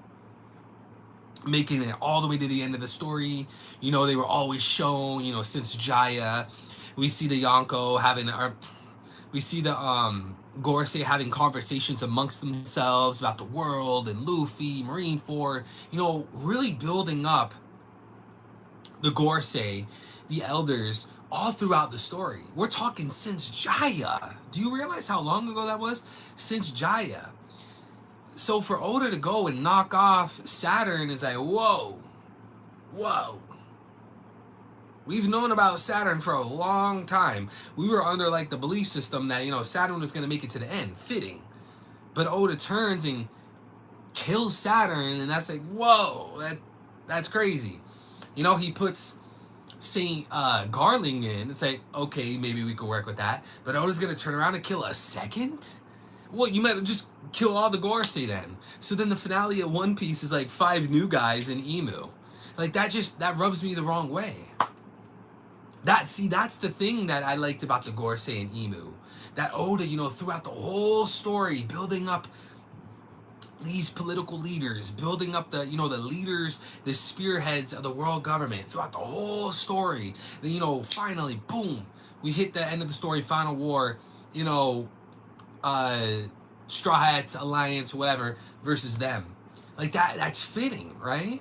making it all the way to the end of the story. They were always shown, since Jaya. We see the Yonko having, we see the Gorosei having conversations amongst themselves about the world and Luffy, Marineford, really building up the Gorosei, the elders, all throughout the story. We're talking since Jaya. Do you realize how long ago that was? Since Jaya. So for Oda to go and knock off Saturn is like, whoa, whoa. We've known about Saturn for a long time. We were under like the belief system that, Saturn was going to make it to the end, fitting. But Oda turns and kills Saturn, and that's like, whoa, that's crazy. He puts Saint Garling in. It's like, okay, maybe we could work with that. But Oda's going to turn around and kill a second? Well, you might just kill all the Gorosei then. So then the finale of One Piece is like 5 new guys in Emu. Like that rubs me the wrong way. That's the thing that I liked about the Gorosei and Emu. That Oda, throughout the whole story, building up these political leaders, building up the leaders, the spearheads of the world government throughout the whole story. Then finally, boom, we hit the end of the story, final war. Straw Hats Alliance, whatever, versus them. Like that's fitting, right?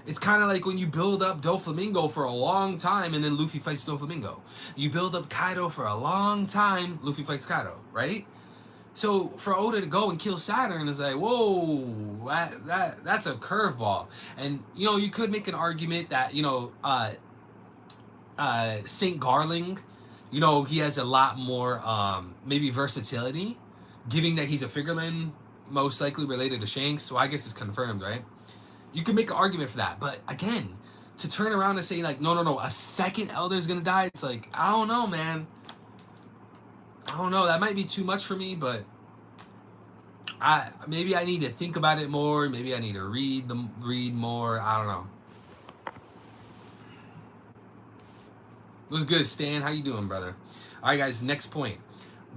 It's kind of like when you build up Doflamingo for a long time and then Luffy fights Doflamingo. You build up Kaido for a long time, Luffy fights Kaido, right? So for Oda to go and kill Saturn is like, whoa, that's a curveball. And you could make an argument that Saint Garling, he has a lot more maybe versatility, given that he's a figureland, most likely related to Shanks. So I guess it's confirmed, right? You could make an argument for that, but again, to turn around and say like, no, a second Elder is gonna die, it's like, I don't know, man. I don't know. That might be too much for me, but maybe I need to think about it more. Maybe I need to read more. I don't know. What's good, Stan? How you doing, brother? All right, guys. Next point.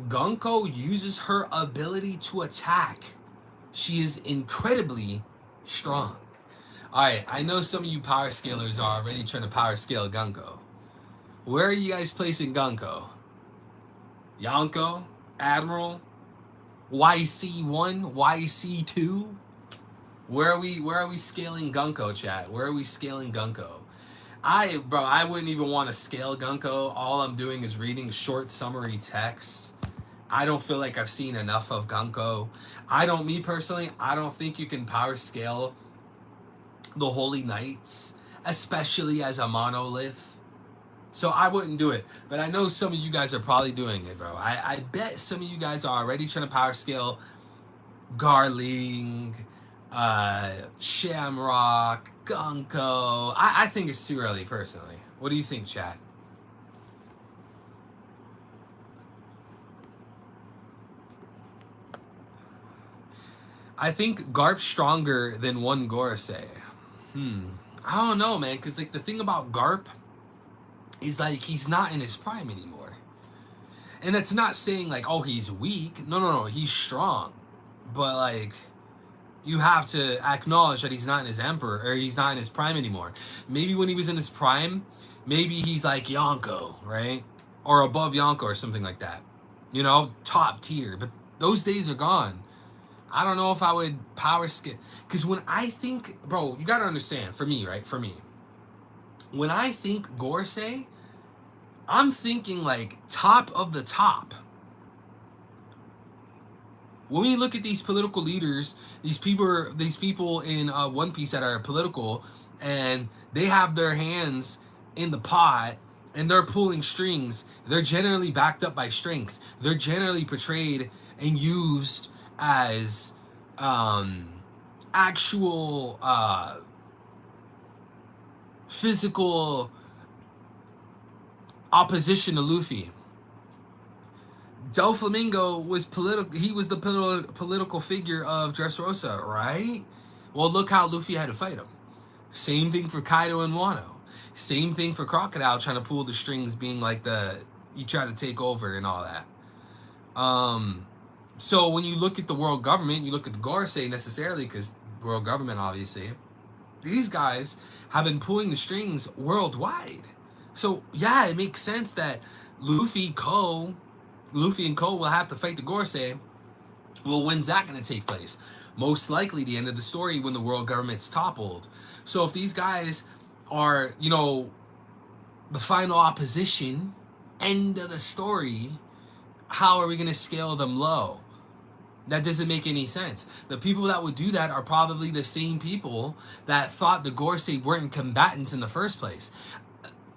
Gunko uses her ability to attack. She is incredibly strong. Alright, I know some of you power scalers are already trying to power scale Gunko. Where are you guys placing Gunko? Yonko? Admiral? YC1? YC2? Where are we scaling Gunko, chat? Where are we scaling Gunko? I wouldn't even want to scale Gunko. All I'm doing is reading short summary text. I don't feel like I've seen enough of Gunko. Me personally, I don't think you can power scale the Holy Knights, especially as a monolith. So I wouldn't do it. But I know some of you guys are probably doing it, bro. I bet some of you guys are already trying to power scale Garling, Shamrock, Gunko. I think it's too early, personally. What do you think, chat? I think Garp's stronger than one Gorosei. I don't know, man, because like the thing about Garp is like he's not in his prime anymore. And that's not saying like, oh, he's weak. No, he's strong. But like you have to acknowledge that he's not in his emperor, or he's not in his prime anymore. Maybe when he was in his prime, maybe he's like Yonko, right? Or above Yonko or something like that. Top tier. But those days are gone. I don't know if I would power scale. Because when I think, bro, you got to understand, for me, right? For me, when I think Gorosei, I'm thinking like top of the top. When we look at these political leaders, these people in One Piece that are political, and they have their hands in the pot, and they're pulling strings, they're generally backed up by strength. They're generally portrayed and used as actual physical opposition to Luffy. Doflamingo was political. He was the political figure of Dressrosa, right? Well, look how Luffy had to fight him. Same thing for Kaido and Wano. Same thing for Crocodile trying to pull the strings, being like you try to take over and all that. So when you look at the world government, you look at the Gorsei necessarily, because world government obviously, these guys have been pulling the strings worldwide. So yeah, it makes sense that Luffy and Co will have to fight the Gorsei. Well, when's that going to take place? Most likely the end of the story, when the world government's toppled. So if these guys are, the final opposition, end of the story, how are we going to scale them low? That doesn't make any sense. The people that would do that are probably the same people that thought the Gorsei weren't combatants in the first place.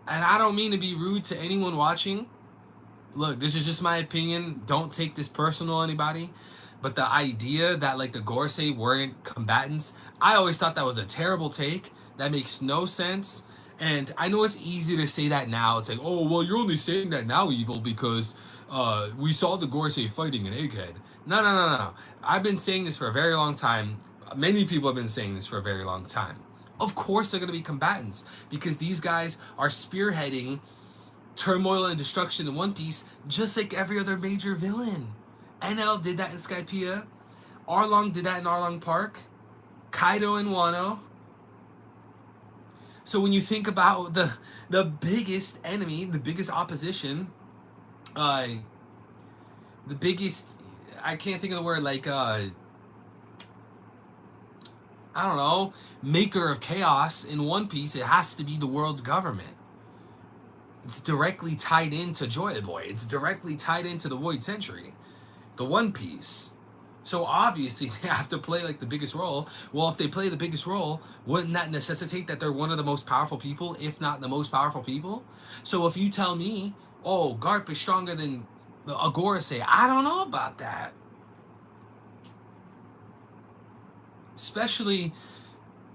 And I don't mean to be rude to anyone watching. Look, this is just my opinion. Don't take this personal, anybody. But the idea that like the Gorsei weren't combatants, I always thought that was a terrible take. That makes no sense. And I know it's easy to say that now. It's like, oh, well, you're only saying that now, Evil, because we saw the Gorsei fighting an egghead. No, no, no, no. I've been saying this for a very long time. Many people have been saying this for a very long time. Of course they're going to be combatants, because these guys are spearheading turmoil and destruction in One Piece, just like every other major villain. NL did that in Skypiea. Arlong did that in Arlong Park. Kaido and Wano. So when you think about the biggest enemy, the biggest opposition, the biggest, I can't think of the word, like I don't know, maker of chaos in One Piece, it has to be the world's government. It's directly tied into Joy Boy. It's directly tied into the Void Century, the One Piece. So obviously they have to play like the biggest role. Well, if they play the biggest role, wouldn't that necessitate that they're one of the most powerful people, if not the most powerful people? So if you tell me, oh, Garp is stronger than the Agorase, I don't know about that. Especially,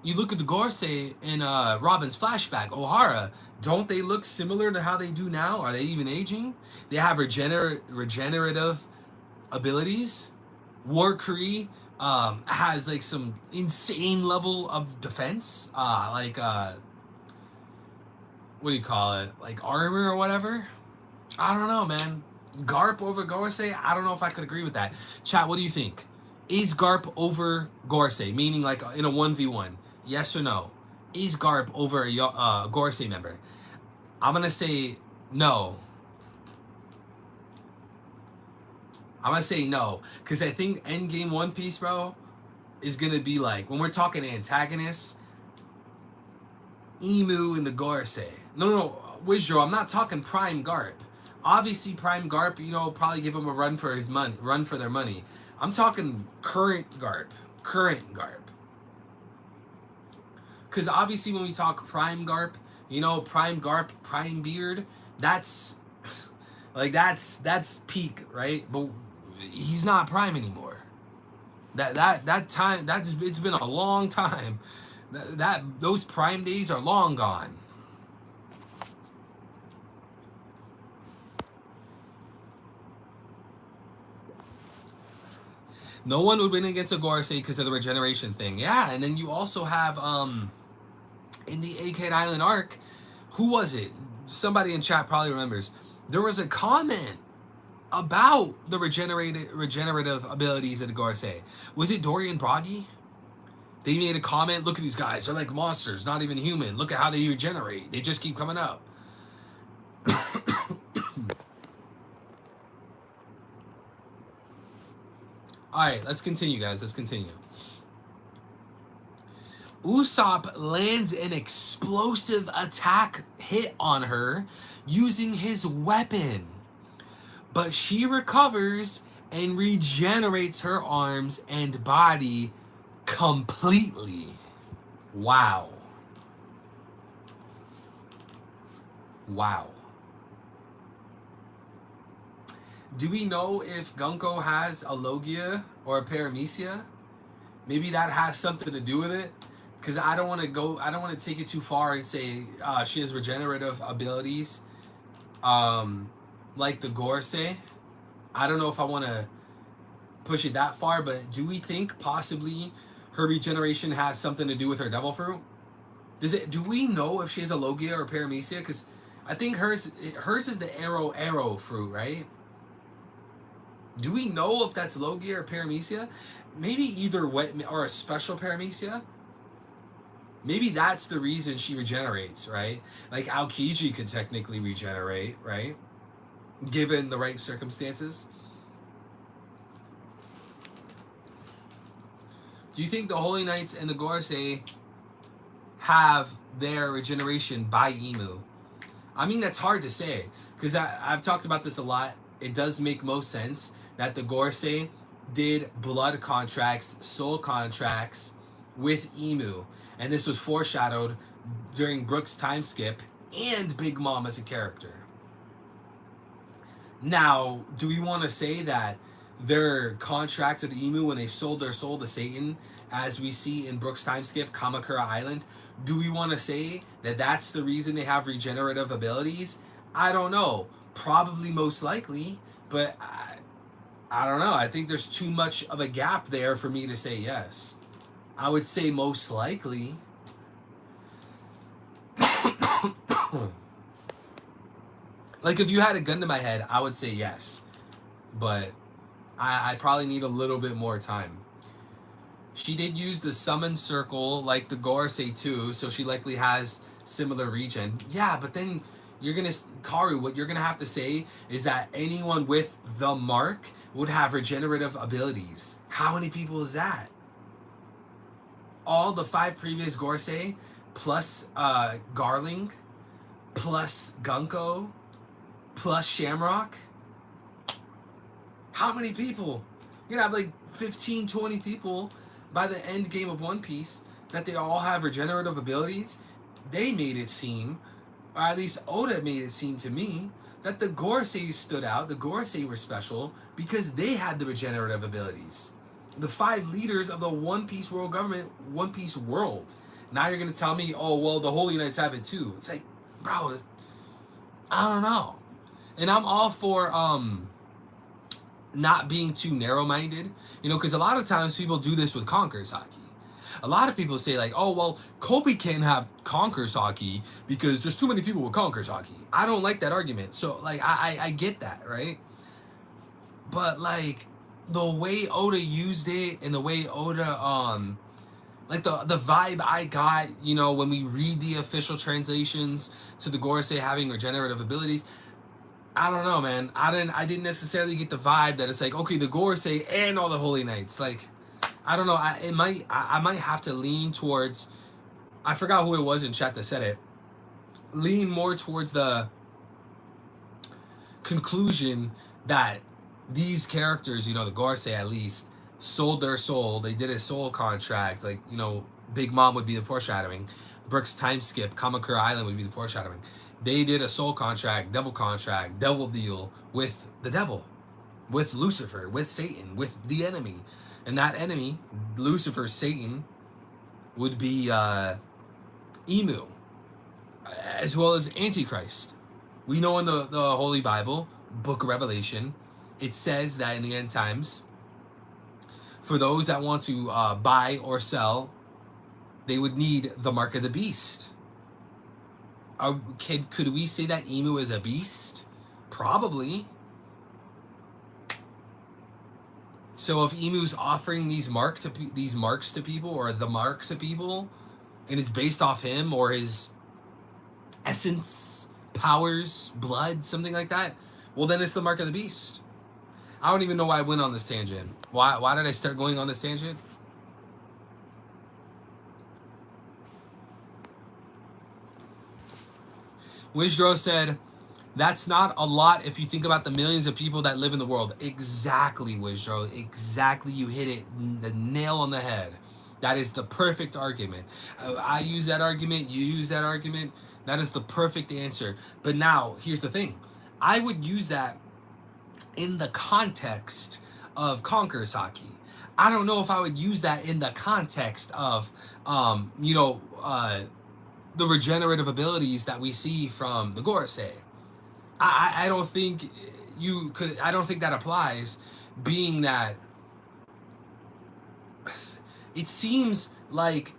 you look at the Gorsei in Robin's flashback, Ohara. Don't they look similar to how they do now? Are they even aging? They have regenerative abilities. War Kree has like some insane level of defense. What do you call it? Like armor or whatever? I don't know, man. Garp over Gorsei? I don't know if I could agree with that. Chat, what do you think? Is Garp over Gorsei? Meaning like in a 1v1. Yes or no? Is Garp over a Gorsei member? I'm going to say no. I'm going to say no. Because I think Endgame One Piece, bro, is going to be like, when we're talking antagonists, Emu and the Gorsei. No. Wizro, I'm not talking Prime Garp. Obviously, Prime Garp, probably give him a run for their money. I'm talking current Garp. Because obviously when we talk Prime Garp, Prime Garp, Prime Beard, that's peak, right? But he's not Prime anymore. That time, it's been a long time. Those Prime days are long gone. No one would win against a Gorsei because of the regeneration thing. Yeah, and then you also have in the Egghead Island arc, who was it? Somebody in chat probably remembers. There was a comment about the regenerative abilities of the Gorsei. Was it Dorian Broggy? They made a comment, look at these guys, they're like monsters, not even human. Look at how they regenerate. They just keep coming up. Alright, let's continue, guys. Let's continue. Usopp lands an explosive attack hit on her using his weapon. But she recovers and regenerates her arms and body completely. Wow. Do we know if Gunko has a Logia or a Paramecia? Maybe that has something to do with it. Because I don't want to take it too far and say she has regenerative abilities like the Gorsei. I don't know if I want to push it that far, but do we think possibly her regeneration has something to do with her Devil Fruit? Do we know if she has a Logia or Paramecia? Because I think hers is the arrow fruit, right? Do we know if that's Logia or Paramecia? Maybe either way, or a special Paramecia. Maybe that's the reason she regenerates, right? Like Aokiji could technically regenerate, right? Given the right circumstances. Do you think the Holy Knights and the Gorosei have their regeneration by Emu? I mean, that's hard to say because I've talked about this a lot. It does make most sense that the Gorosei did blood contracts, soul contracts with Emu, and this was foreshadowed during Brooks' time skip and Big Mom as a character. Now, do we want to say that their contract with Emu when they sold their soul to Satan, as we see in Brooks' time skip, Kamakura Island, do we want to say that that's the reason they have regenerative abilities? I don't know. Probably most likely, but I don't know. I think there's too much of a gap there for me to say yes. I would say most likely. Like, if you had a gun to my head, I would say yes. But I probably need a little bit more time. She did use the summon circle like the Gorosei too, so she likely has similar regen. Yeah, but then you're gonna, Karu, what you're gonna have to say is that anyone with the mark would have regenerative abilities. How many people is that? All the 5 previous Gorosei plus Garling plus Gunko plus Shamrock. How many people? You're gonna have like 15, 20 people by the end game of One Piece that they all have regenerative abilities. They made it seem, or at least Oda made it seem to me, that the Gorosei stood out, the Gorosei were special because they had the regenerative abilities. The 5 leaders of the One Piece world government, One Piece world. Now you're gonna tell me, oh well, the Holy Knights have it too. It's like, bro, I don't know. And I'm all for not being too narrow-minded, because a lot of times people do this with Conqueror's Haki. A lot of people say like, oh well, Kobe can't have Conqueror's Haki because there's too many people with Conqueror's Haki. I don't like that argument. So like I get that, right? But like the way Oda used it and the way Oda like the vibe I got, when we read the official translations to the Gorosei having regenerative abilities, I don't know, man. I didn't necessarily get the vibe that it's like, okay, the Gorosei and all the Holy Knights. Like, I don't know. I might have to lean towards. I forgot who it was in chat that said it. Lean more towards the conclusion that these characters, the Gorosei at least, sold their soul. They did a soul contract. Like, Big Mom would be the foreshadowing. Brooks' time skip, Kamakura Island would be the foreshadowing. They did a soul contract, devil deal with the devil, with Lucifer, with Satan, with the enemy. And that enemy, Lucifer, Satan, would be Emu, as well as Antichrist. We know in the Holy Bible, Book of Revelation, it says that in the end times, for those that want to buy or sell, they would need the mark of the beast. Could we say that Emu is a beast? Probably. So if Emu's offering these marks to people, or the mark to people, and it's based off him or his essence, powers, blood, something like that, well then it's the mark of the beast. I don't even know why I went on this tangent. Why did I start going on this tangent? Wizdro said, that's not a lot if you think about the millions of people that live in the world. Exactly, Wizdro. Exactly. You hit it the nail on the head. That is the perfect argument. I use that argument. You use that argument. That is the perfect answer. But now, here's the thing. I would use that in the context of Conqueror's Haki. I don't know if I would use that in the context of, the regenerative abilities that we see from the Gorosei. I don't think you could. I don't think that applies, being that it seems like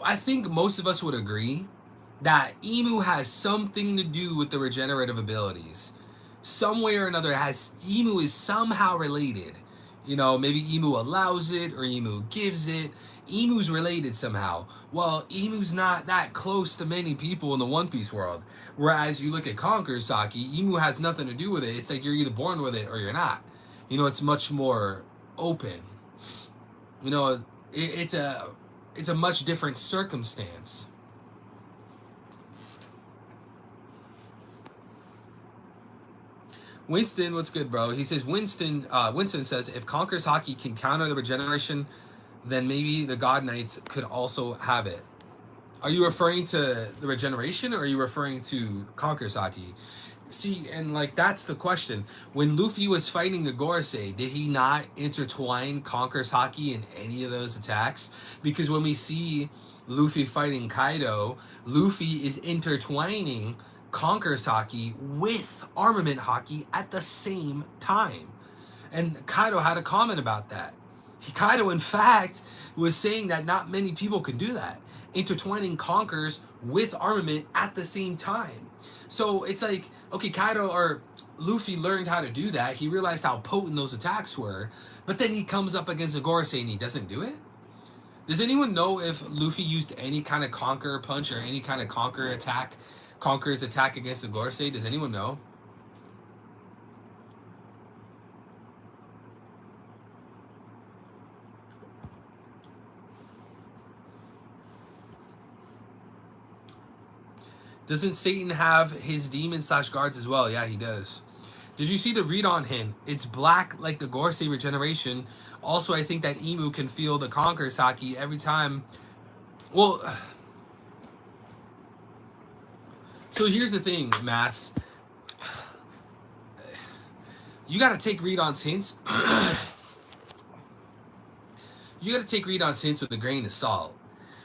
I think most of us would agree that Emu has something to do with the regenerative abilities. Some way or another, has Emu is somehow related. You know, maybe Emu allows it or Emu gives it. Emu's related somehow. Well, Emu's not that close to many people in the One Piece world. Whereas you look at Conquer Saki, Emu has nothing to do with it. It's like you're either born with it or you're not. You know, it's much more open. You know, it's a much different circumstance. Winston, what's good, bro? He says Winston says if Conquer's Hockey can counter the regeneration, then maybe the God Knights could also have it. Are you referring to the regeneration or are you referring to Conquer's Hockey? See, and like that's the question. When Luffy was fighting the Gorosei, did he not intertwine Conquer's Hockey in any of those attacks? Because when we see Luffy fighting Kaido, Luffy is intertwining Conquer's Hockey with Armament Hockey at the same time. And Kaido had a comment about that. Kaido, in fact, was saying that not many people can do that, intertwining Conquers with Armament at the same time. So it's like, okay, Kaido or Luffy learned how to do that. He realized how potent those attacks were, but then he comes up against a Gorosei and he doesn't do it? Does anyone know if Luffy used any kind of Conquer punch or any kind of Conquer's attack against the Gorosei? Does anyone know? Doesn't Satan have his demon/guards as well? Yeah, he does. Did you see the read on hint? It's black like the Gorosei regeneration. Also, I think that Emu can feel the Conquer Saki every time. Well, so here's the thing, Maths. You got to take read on's hints. You got to take read on's hints with a grain of salt.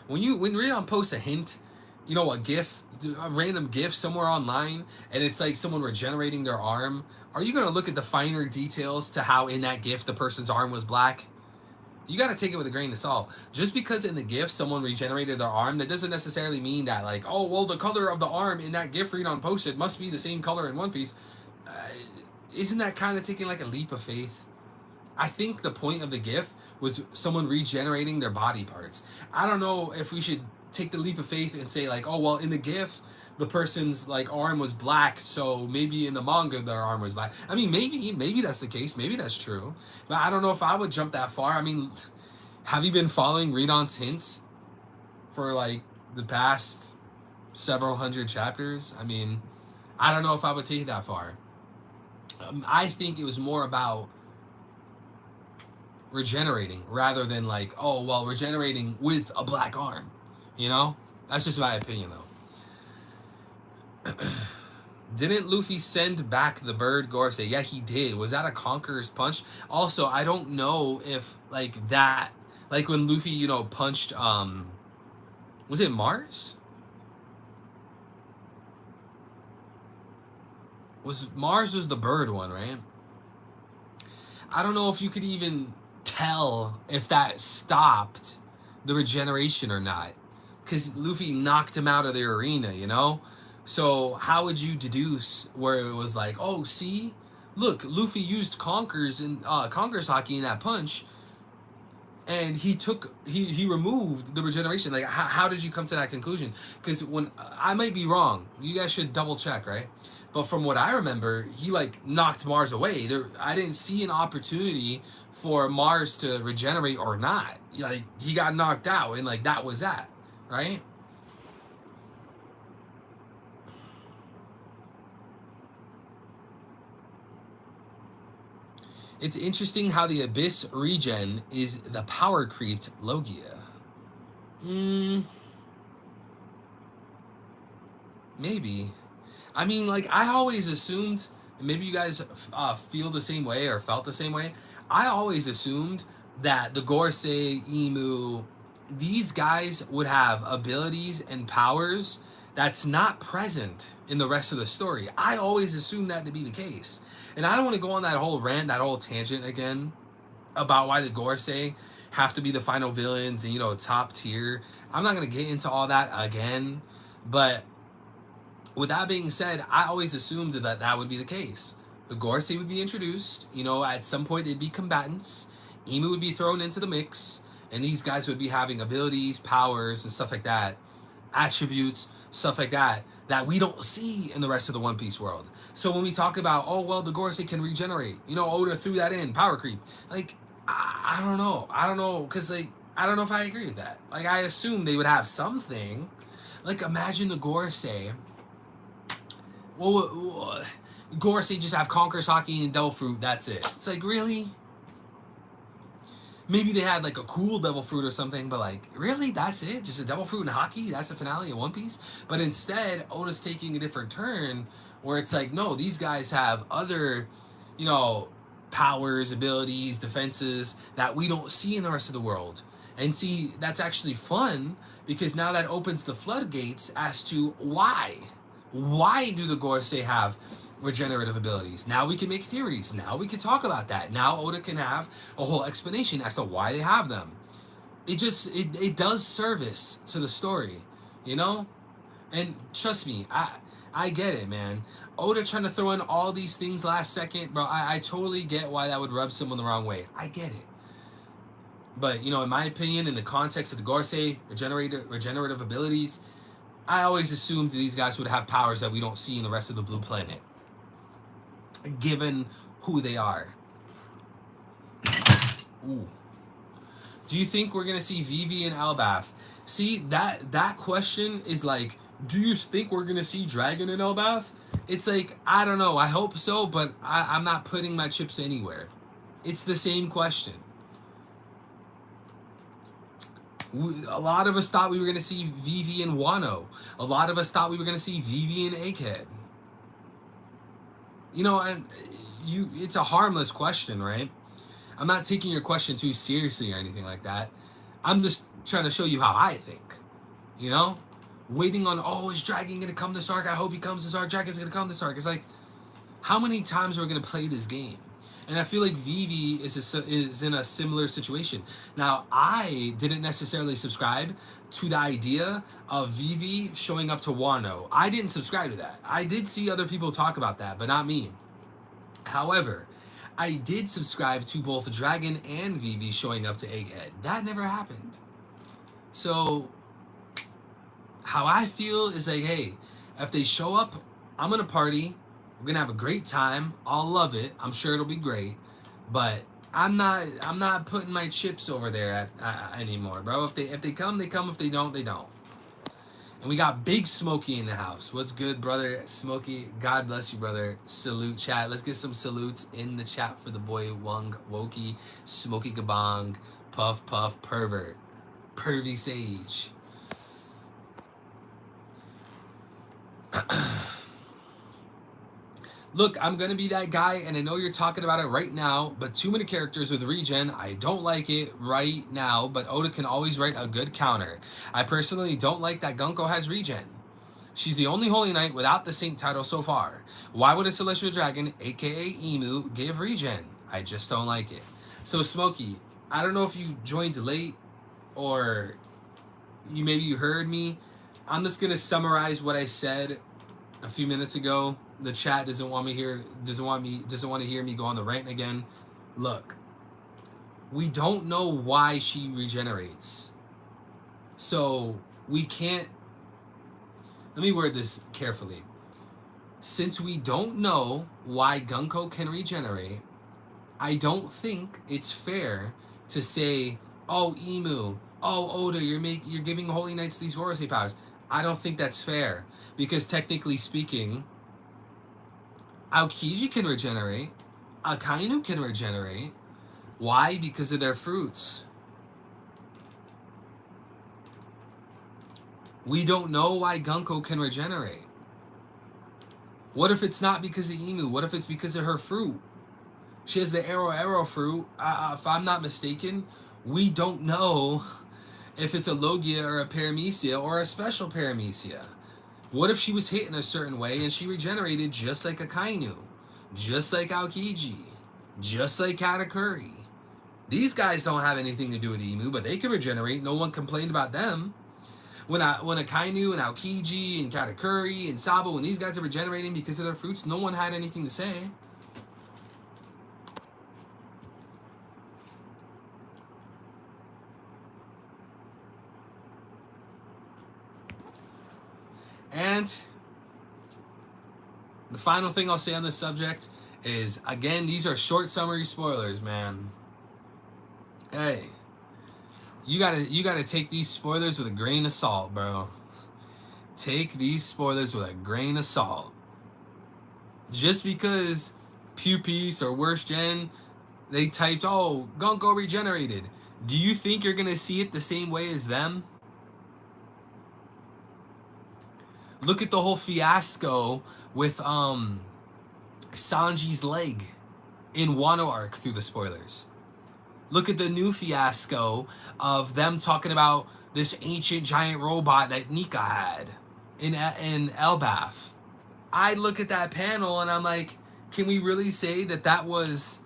When read on posts a hint, you know, a random GIF somewhere online, and it's like someone regenerating their arm, are you going to look at the finer details to how in that GIF the person's arm was black? You got to take it with a grain of salt. Just because in the GIF someone regenerated their arm, that doesn't necessarily mean that, like, oh, well, the color of the arm in that GIF read on posted must be the same color in One Piece. Uh, isn't that kind of taking like a leap of faith? I think the point of the GIF was someone regenerating their body parts. I don't know if we should take the leap of faith and say like, oh well, in the GIF, the person's like arm was black, so maybe in the manga their arm was black. I mean, maybe that's the case, maybe that's true, but I don't know if I would jump that far. I mean, have you been following Read-on's hints for like the past several hundred chapters? I mean, I don't know if I would take it that far. I think it was more about regenerating rather than like, oh well, regenerating with a black arm. You know, that's just my opinion though. Didn't Luffy send back the bird Gorosei? Yeah, he did. Was that a Conqueror's punch? Also, I don't know if like that, like when Luffy, you know, punched was it Mars? Was the bird one, right? I don't know if you could even tell if that stopped the regeneration or not, because Luffy knocked him out of the arena, you know? So how would you deduce where it was like, oh, see? Look, Luffy used Conquer's Haki in that punch, and he removed the regeneration. Like, how did you come to that conclusion? Because when I might be wrong, you guys should double check, right? But from what I remember, he like knocked Mars away. I didn't see an opportunity for Mars to regenerate or not. Like he got knocked out, and like that was that, right? It's interesting how the Abyss regen is the power creeped Logia. Maybe. I mean, like, I always assumed, and maybe you guys feel the same way or felt the same way. I always assumed that the Gorosei, Emu, these guys would have abilities and powers that's not present in the rest of the story. I always assumed that to be the case. And I don't want to go on that whole rant, that whole tangent again about why the Gorosei have to be the final villains and, top tier. I'm not going to get into all that again. But with that being said, I always assumed that that would be the case. The Gorosei would be introduced. At some point they'd be combatants. Emu would be thrown into the mix. And these guys would be having abilities, powers, and stuff like that. Attributes, stuff like that. That we don't see in the rest of the One Piece world. So when we talk about, oh, well, the Gorosei can regenerate. Oda threw that in. Power creep. Like, I don't know. I don't know. Because, I don't know if I agree with that. I assume they would have something. Imagine the Gorosei. Well, Gorosei just have Conquer Saki and Devil Fruit. That's it. It's really? Maybe they had a cool Devil Fruit or something, but really? That's it? Just a Devil Fruit and Haki? That's the finale of One Piece? But instead, Oda's taking a different turn where it's no, these guys have other, powers, abilities, defenses that we don't see in the rest of the world. And see, that's actually fun because now that opens the floodgates as to why. Why do the Gorosei have regenerative abilities? Now we can make theories. Now we can talk about that. Now Oda can have a whole explanation as to why they have them. It does service to the story, And trust me, I get it, man. Oda trying to throw in all these things last second, bro. I totally get why that would rub someone the wrong way. I get it. But in my opinion, in the context of the Gorosei regenerative abilities, I always assumed these guys would have powers that we don't see in the rest of the Blue Planet, given who they are. Ooh. Do you think we're going to see Vivi and Elbaf? See, that question is do you think we're going to see Dragon and Elbaf? It's I don't know. I hope so, but I'm not putting my chips anywhere. It's the same question. A lot of us thought we were going to see Vivi and Wano. A lot of us thought we were going to see Vivi and Egghead. And it's a harmless question, right? I'm not taking your question too seriously or anything like that. I'm just trying to show you how I think. Waiting on, oh, is Dragon going to come this arc? I hope he comes this arc. Dragon's going to come this arc. It's how many times are we going to play this game? And I feel like Vivi is in a similar situation. Now, I didn't necessarily subscribe to the idea of Vivi showing up to Wano. I didn't subscribe to that. I did see other people talk about that, but not me. However, I did subscribe to both Dragon and Vivi showing up to Egghead. That never happened. So, how I feel is hey, if they show up, I'm going to party. We're going to have a great time. I'll love it. I'm sure it'll be great. But I'm not putting my chips over there anymore, bro. If they come, they come. If they don't, they don't. And we got Big Smokey in the house. What's good, brother? Smokey, God bless you, brother. Salute, chat. Let's get some salutes in the chat for the boy Wung, Wokey, Smokey Gabong, Puff, Puff, Pervert, Pervy Sage. Look, I'm going to be that guy, and I know you're talking about it right now, but too many characters with regen, I don't like it right now, but Oda can always write a good counter. I personally don't like that Gunko has regen. She's the only Holy Knight without the Saint title so far. Why would a Celestial Dragon, aka Emu, give regen? I just don't like it. So, Smokey, I don't know if you joined late, or maybe you heard me. I'm just going to summarize what I said a few minutes ago. The chat doesn't want to hear me go on the rant again. Look, we don't know why she regenerates. So we can't. Let me word this carefully. Since we don't know why Gunko can regenerate, I don't think it's fair to say, "Oh, Emu, oh Oda, you're giving Holy Knights these Gorosei powers." I don't think that's fair because technically speaking, Aokiji can regenerate. Akainu can regenerate. Why? Because of their fruits. We don't know why Gunko can regenerate. What if it's not because of Emu? What if it's because of her fruit? She has the arrow fruit. If I'm not mistaken, we don't know if it's a Logia or a Paramecia or a special Paramecia. What if she was hit in a certain way and she regenerated just like Akainu, just like Aokiji, just like Katakuri? These guys don't have anything to do with Emu, but they can regenerate. No one complained about them. When Akainu and Aokiji and Katakuri and Sabo, when these guys are regenerating because of their fruits, no one had anything to say. And the final thing I'll say on this subject is, again, these are short summary spoilers, man. Hey, you gotta take these spoilers with a grain of salt, bro. Take these spoilers with a grain of salt. Just because Pew Piece or Worst Gen, they typed, oh, Gunko regenerated. Do you think you're gonna see it the same way as them? Look at the whole fiasco with Sanji's leg in Wano arc through the spoilers. Look at the new fiasco of them talking about this ancient giant robot that Nika had in Elbaf. I look at that panel and I'm like, can we really say that that was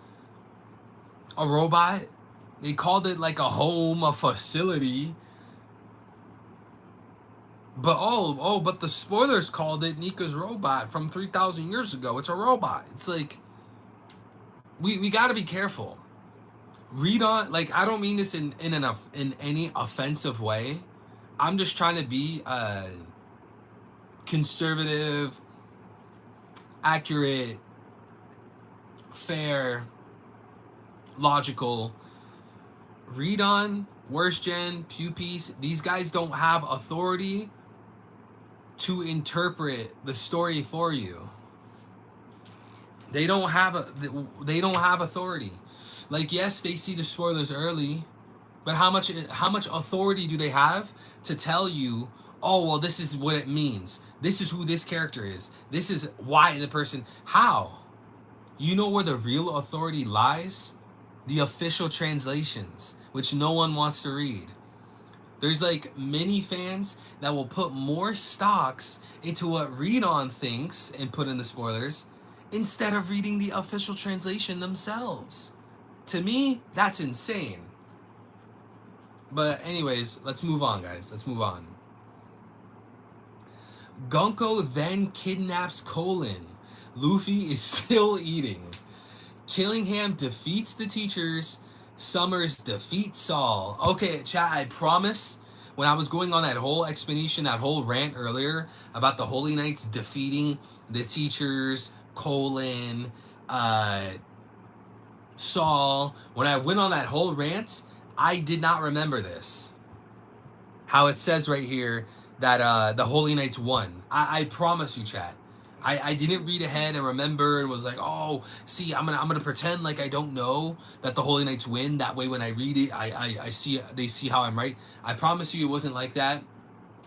a robot? They called it like a home, a facility. But but the spoilers called it Nika's robot from 3,000 years ago. It's a robot. It's like, we got to be careful. Read on, like, I don't mean this in any offensive way. I'm just trying to be conservative, accurate, fair, logical. Read on, Worst Gen, Pew Piece. These guys don't have authority to interpret the story for you. They don't have authority. Like, yes, they see the spoilers early, but how much authority do they have to tell you, oh, well, this is what it means. This is who this character is. This is why the person. How? You know where the real authority lies? The official translations, which no one wants to read. There's like many fans that will put more stocks into what Read On thinks and put in the spoilers instead of reading the official translation themselves. To me, that's insane. But anyways, let's move on, guys. Let's move on. Gonko then kidnaps Colin. Luffy is still eating. Killingham defeats the teachers. Summers defeats Saul. Okay, chat, I promise, when I was going on that whole explanation, that whole rant earlier about the Holy Knights defeating the teachers, Colin, Saul, when I went on that whole rant, I did not remember this. How it says right here that the Holy Knights won. I promise you, chat. I didn't read ahead and remember and was like, oh, see, I'm gonna pretend like I don't know that the Holy Knights win. That way, when I read it, I see, they see how I'm right. I promise you, it wasn't like that.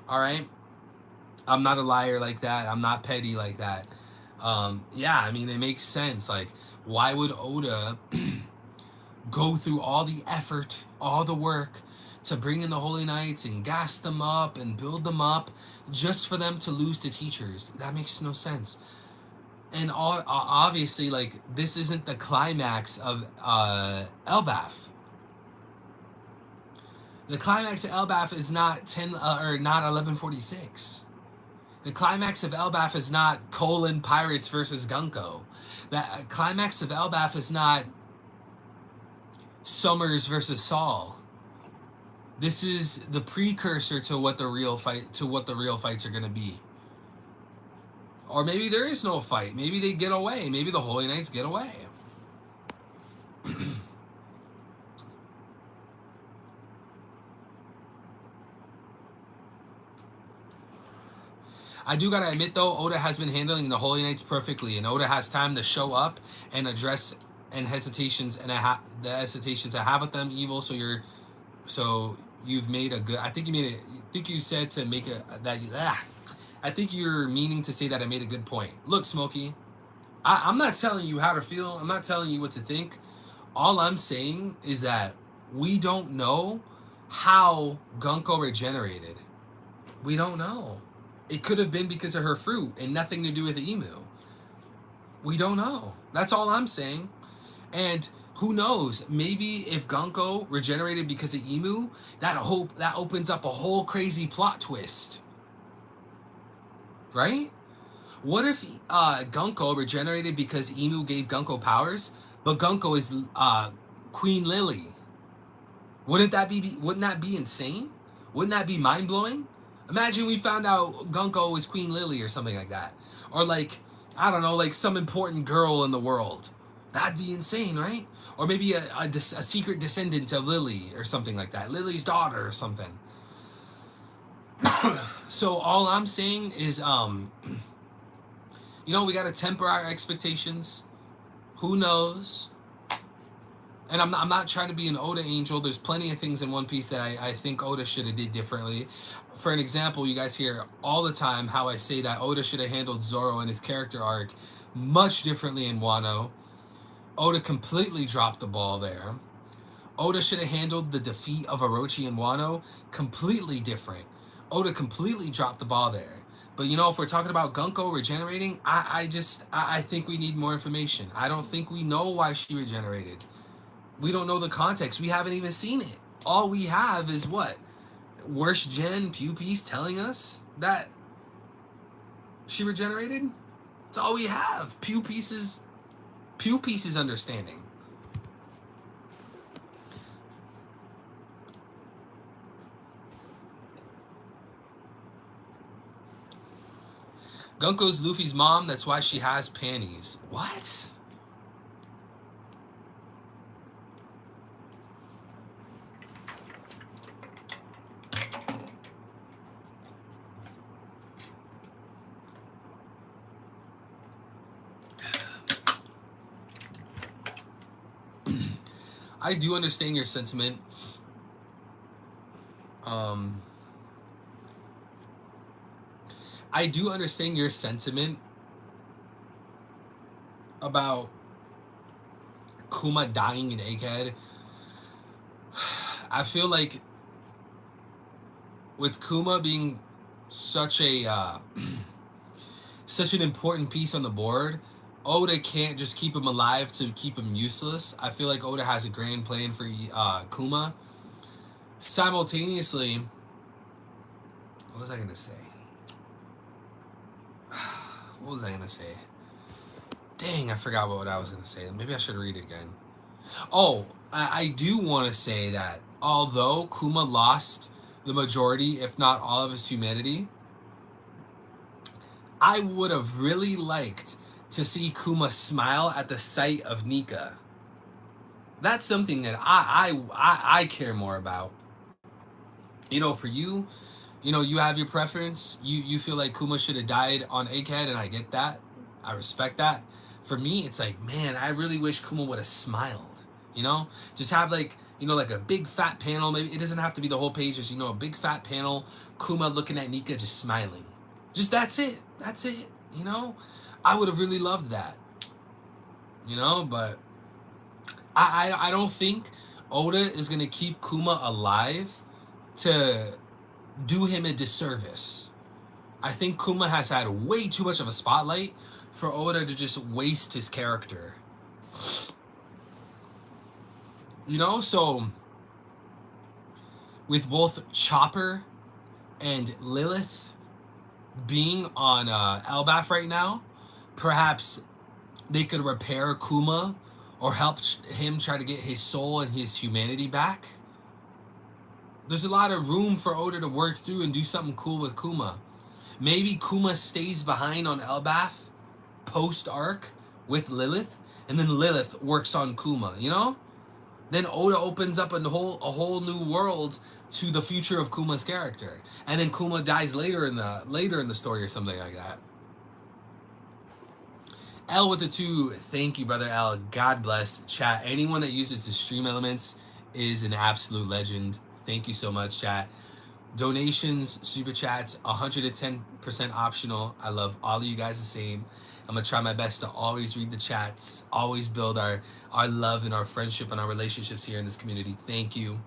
All right, I'm not a liar like that. I'm not petty like that. Yeah, I mean, it makes sense. Like, why would Oda go through all the effort, all the work to bring in the Holy Knights and gas them up and build them up just for them to lose to teachers? That makes no sense. And obviously, like, this isn't the climax of Elbaf. The climax of Elbaf is not 1146. The climax of Elbaf is not Colon Pirates versus Gunko. The climax of Elbaf is not Summers versus Saul. This is the precursor to what the real fights are going to be. Or maybe there is no fight. Maybe they get away. Maybe the Holy Knights get away. I do gotta admit though, Oda has been handling the Holy Knights perfectly, and Oda has time to show up and address and hesitations and the hesitations I have with them. Evil, so you've made a good. I think you made it. I think you said to make I think you're meaning to say that I made a good point. Look, Smokey, I'm not telling you how to feel. I'm not telling you what to think. All I'm saying is that we don't know how Gunko regenerated. We don't know. It could have been because of her fruit and nothing to do with the emu. We don't know. That's all I'm saying. And Who knows? Maybe if Gunko regenerated because of Emu, that opens up a whole crazy plot twist, right? What if Gunko regenerated because Emu gave Gunko powers, but Gunko is Queen Lily? Wouldn't that be insane? Wouldn't that be mind blowing? Imagine we found out Gunko was Queen Lily or something like that, or like I don't know, like some important girl in the world. That'd be insane, right? Or maybe a secret descendant of Lily or something like that, Lily's daughter or something. So all I'm saying is, we gotta temper our expectations. Who knows? And I'm not trying to be an Oda angel. There's plenty of things in One Piece that I think Oda should have did differently. For an example, you guys hear all the time how I say that Oda should have handled Zoro and his character arc much differently in Wano. Oda completely dropped the ball there. Oda should have handled the defeat of Orochi and Wano completely different. Oda completely dropped the ball there. But if we're talking about Gunko regenerating, I think we need more information. I don't think we know why she regenerated. We don't know the context. We haven't even seen it. All we have is what? Worst Gen Pew-Piece telling us that she regenerated? That's all we have. Pew-Piece's understanding. Gunko's Luffy's mom, that's why she has panties. What? I do understand your sentiment. I do understand your sentiment about Kuma dying in Egghead. I feel like with Kuma being such a such an important piece on the board, Oda can't just keep him alive to keep him useless. I feel like Oda has a grand plan for Kuma. Simultaneously, what was I gonna say? What was I gonna say? Dang, I forgot what I was gonna say. Maybe I should read it again. Oh, I do want to say that although Kuma lost the majority, if not all of his humanity, I would have really liked to see Kuma smile at the sight of Nika. That's something that I care more about. For you, you have your preference. You feel like Kuma should have died on Egghead, and I get that. I respect that. For me, it's like, man, I really wish Kuma would have smiled. Just have like a big fat panel. Maybe it doesn't have to be the whole page. Just a big fat panel. Kuma looking at Nika, just smiling. Just that's it. That's it. I would have really loved that. But I don't think Oda is gonna keep Kuma alive to do him a disservice. I think Kuma has had way too much of a spotlight for Oda to just waste his character. So with both Chopper and Lilith being on Elbaf right now, perhaps they could repair Kuma or help him try to get his soul and his humanity back. There's a lot of room for Oda to work through and do something cool with Kuma. Maybe Kuma stays behind on Elbaf post-arc with Lilith, and then Lilith works on Kuma, Then Oda opens up a whole new world to the future of Kuma's character. And then Kuma dies later in the story or something like that. L with the 2, thank you, brother L. God bless. Chat, anyone that uses the stream elements is an absolute legend. Thank you so much, chat. Donations, super chats, 110% optional. I love all of you guys the same. I'm going to try my best to always read the chats, always build our love and our friendship and our relationships here in this community. Thank you.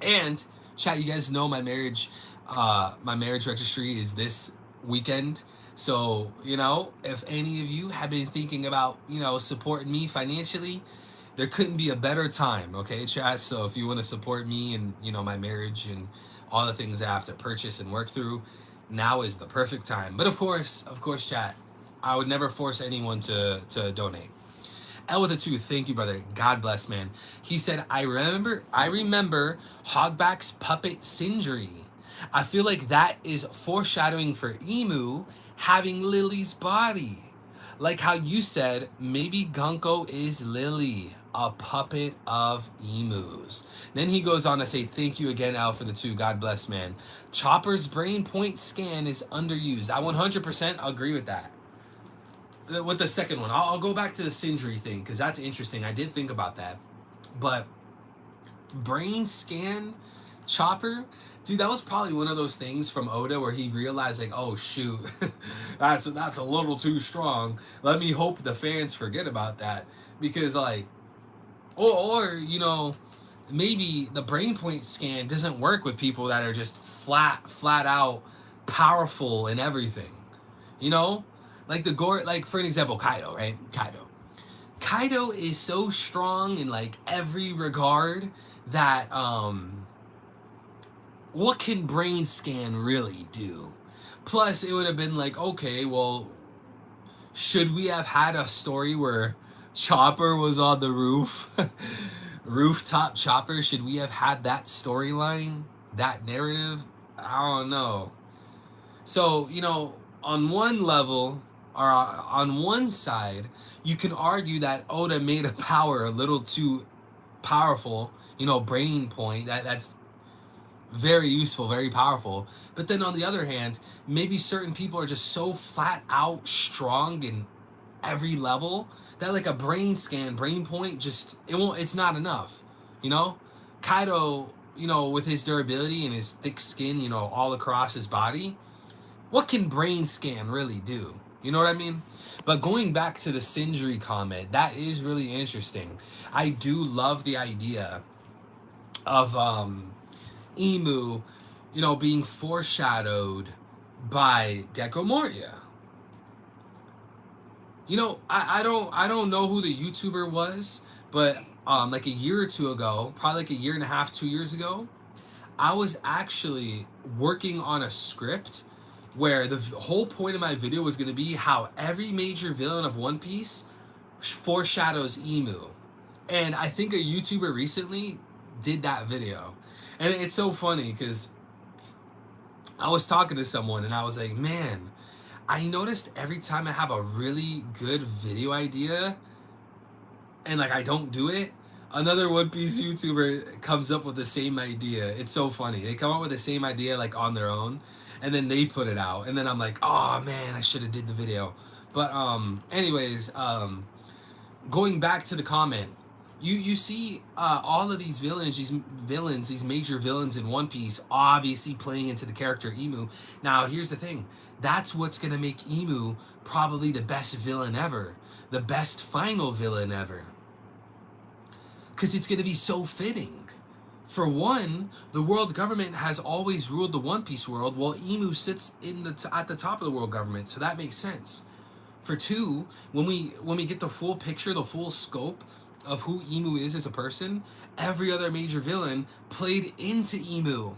And chat, you guys know my marriage registry is this weekend. So, if any of you have been thinking about, supporting me financially, There couldn't be a better time, okay, chat? So if you want to support me and, my marriage and all the things I have to purchase and work through, now is the perfect time. But of course, chat, I would never force anyone to donate. L with a two, thank you, brother. God bless, man. He said, I remember Hogback's puppet Sindri. I feel like that is foreshadowing for Emu having Lily's body. Like how you said, maybe Gunko is Lily, a puppet of emus. Then he goes on to say, thank you again, Al, for the two. God bless, man. Chopper's brain point scan is underused. I 100% agree with that. With the second one, I'll go back to the Sindri thing because that's interesting. I did think about that. But brain scan Chopper, dude, that was probably one of those things from Oda where he realized like, oh shoot, that's a little too strong. Let me hope the fans forget about that because like, or maybe the brain point scan doesn't work with people that are just flat out powerful and everything, you know, like the gore. Like for an example, Kaido, right? Kaido is so strong in like every regard that what can brain scan really do? Plus it would have been like, okay, well, should we have had a story where Chopper was on the roof? Rooftop Chopper, should we have had that storyline? That narrative? I don't know. So, on one level, or on one side, you can argue that Oda made a power a little too powerful, brain point. That's very useful, very powerful. But then on the other hand, maybe certain people are just so flat out strong in every level that like a brain point just it's not enough. You know? Kaido, with his durability and his thick skin, all across his body, what can brain scan really do? You know what I mean? But going back to the Sindri comment, that is really interesting. I do love the idea of Emu, being foreshadowed by Gecko Moria. I don't know who the YouTuber was, but like a year or two ago, probably like a year and a half, 2 years ago, I was actually working on a script where the whole point of my video was going to be how every major villain of One Piece foreshadows Emu. And I think a YouTuber recently did that video. And it's so funny because I was talking to someone and I was like, man, I noticed every time I have a really good video idea and like I don't do it, another One Piece YouTuber comes up with the same idea. It's so funny. They come up with the same idea like on their own and then they put it out and then I'm like, oh man, I should have did the video. But anyways, going back to the comment, you see all of these these major villains in One Piece, obviously playing into the character Emu. Now, here's the thing: that's what's gonna make Emu probably the best villain ever, the best final villain ever, because it's gonna be so fitting. For one, the world government has always ruled the One Piece world, while Emu sits at the top of the world government, so that makes sense. For two, when we get the full picture, the full scope of who Emu is as a person, every other major villain played into Emu.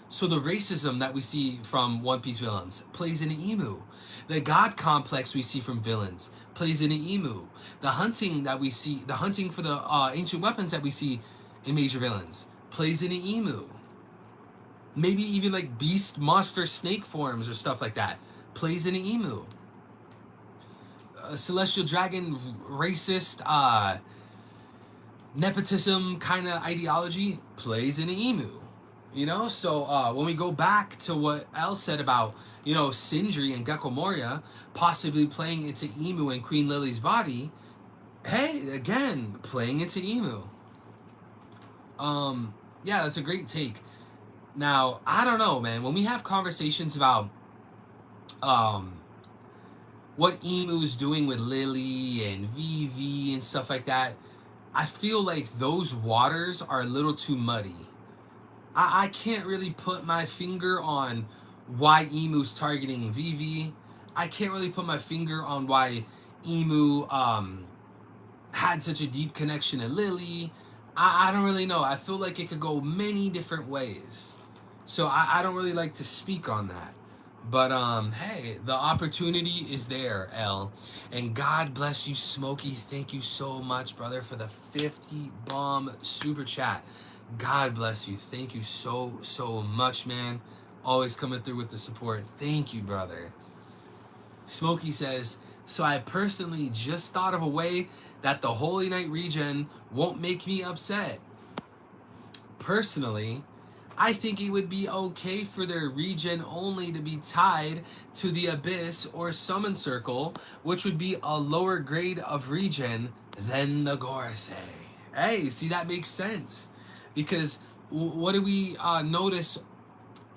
So the racism that we see from One Piece villains plays into Emu. The god complex we see from villains plays into Emu. The hunting for the ancient weapons that we see in major villains plays into Emu. Maybe even like beast, monster, snake forms or stuff like that plays into Emu. Celestial dragon racist nepotism kind of ideology plays in an Emu. So when we go back to what El said about Sindri and Gecko Moria possibly playing into Emu and Queen Lily's body, hey, again, playing into Emu. Yeah, that's a great take. Now, I don't know, man, when we have conversations about what Emu's doing with Lily and Vivi and stuff like that, I feel like those waters are a little too muddy. I can't really put my finger on why Emu's targeting Vivi. I can't really put my finger on why Emu had such a deep connection to Lily. I don't really know. I feel like it could go many different ways. So I don't really like to speak on that. But hey, the opportunity is there, L. And God bless you, Smokey. Thank you so much, brother, for the 50 bomb super chat. God bless you. Thank you so much, man. Always coming through with the support. Thank you, brother. Smokey says, so I personally just thought of a way that the Holy Night regen won't make me upset. Personally, I think it would be okay for their regen only to be tied to the Abyss or Summon Circle, which would be a lower grade of regen than the Gorosei. Hey, see, that makes sense. Because what do we notice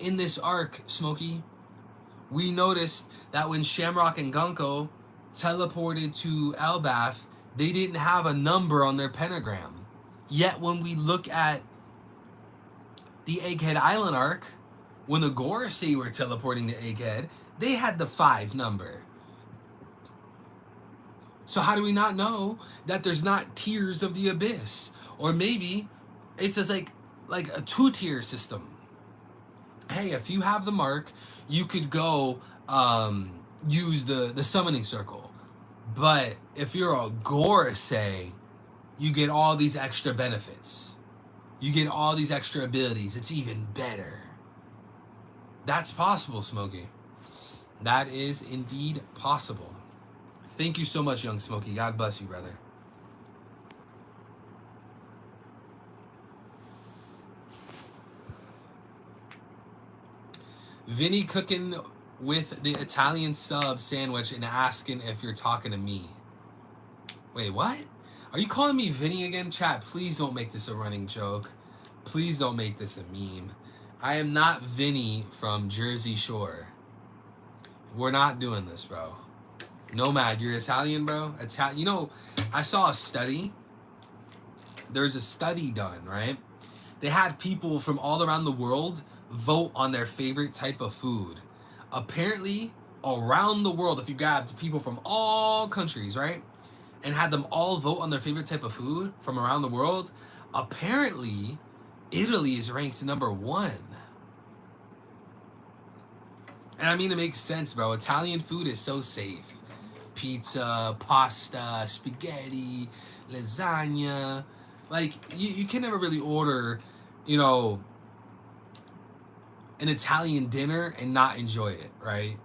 in this arc, Smokey? We noticed that when Shamrock and Gunko teleported to Elbath, they didn't have a number on their pentagram. Yet when we look at the Egghead Island arc, when the Gorosei were teleporting to Egghead, they had the 5 number. So how do we not know that there's not tiers of the Abyss? Or maybe it's just like a 2-tier system. Hey, if you have the mark, you could go use the summoning circle. But if you're a Gorosei, you get all these extra benefits. You get all these extra abilities. It's even better. That's possible, Smokey. That is indeed possible. Thank you so much, young Smokey. God bless you, brother. Vinny cooking with the Italian sub sandwich and asking if you're talking to me. Wait, what? Are you calling me Vinny again? Chat, please don't make this a running joke. Please don't make this a meme. I am not Vinny from Jersey Shore. We're not doing this, bro. Nomad, you're Italian, bro? You know, I saw a study. There's a study done, right? They had people from all around the world vote on their favorite type of food. Apparently, around the world, if you grabbed people from all countries, right? And had them all vote on their favorite type of food from around the world, apparently, Italy is ranked number 1. And I mean, it makes sense, bro. Italian food is so safe. Pizza, pasta, spaghetti, lasagna. Like, you can never really order, you know, an Italian dinner and not enjoy it, right?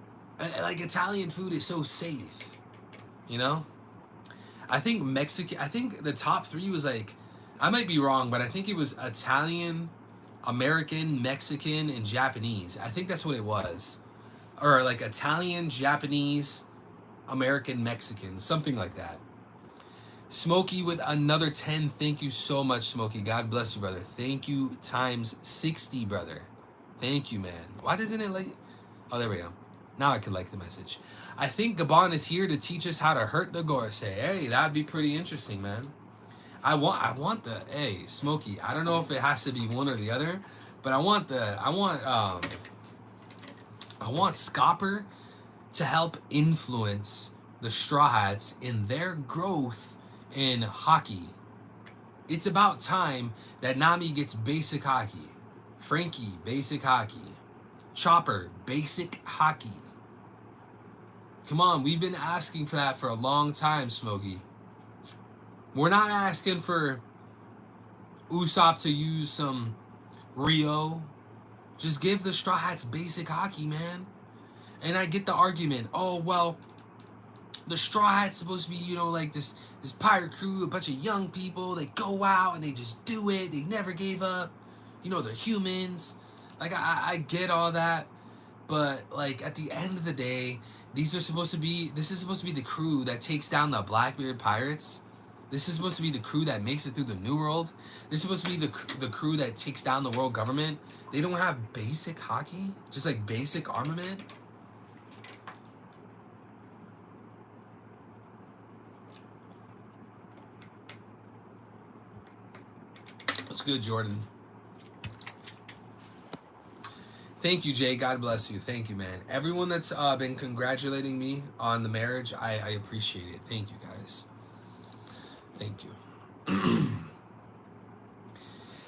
Like, Italian food is so safe, you know? I think the top 3 was like, I might be wrong, but I think it was Italian, American, Mexican, and Japanese. I think that's what it was. Or like Italian, Japanese, American, Mexican, something like that. Smokey with another 10. Thank you so much, Smokey. God bless you, brother. Thank you times 60, brother. Thank you, man. Why doesn't it like... Oh, there we go. Now I can like the message. I think Gabon is here to teach us how to hurt the Gorosei. Hey, that'd be pretty interesting, man. I want the... Hey, Smokey, I don't know if it has to be one or the other, but I want Scopper to help influence the Straw Hats in their growth in hockey. It's about time that Nami gets basic hockey. Frankie, basic hockey. Chopper, basic hockey. Come on, we've been asking for that for a long time, Smokey. We're not asking for Usopp to use some Rio. Just give the Straw Hats basic hockey, man. And I get the argument, oh, well, the Straw Hats supposed to be, you know, like this pirate crew, a bunch of young people. They go out and they just do it. They never gave up. You know, they're humans. Like, I get all that. But, like, at the end of the day, this is supposed to be the crew that takes down the Blackbeard pirates. This is supposed to be the crew that makes it through the New World. This is supposed to be the crew that takes down the world government. They don't have basic hockey? Just, like, basic armament? What's good, Jordan? Thank you, Jay. God bless you. Thank you, man. Everyone that's been congratulating me on the marriage, I appreciate it. Thank you, guys. Thank you.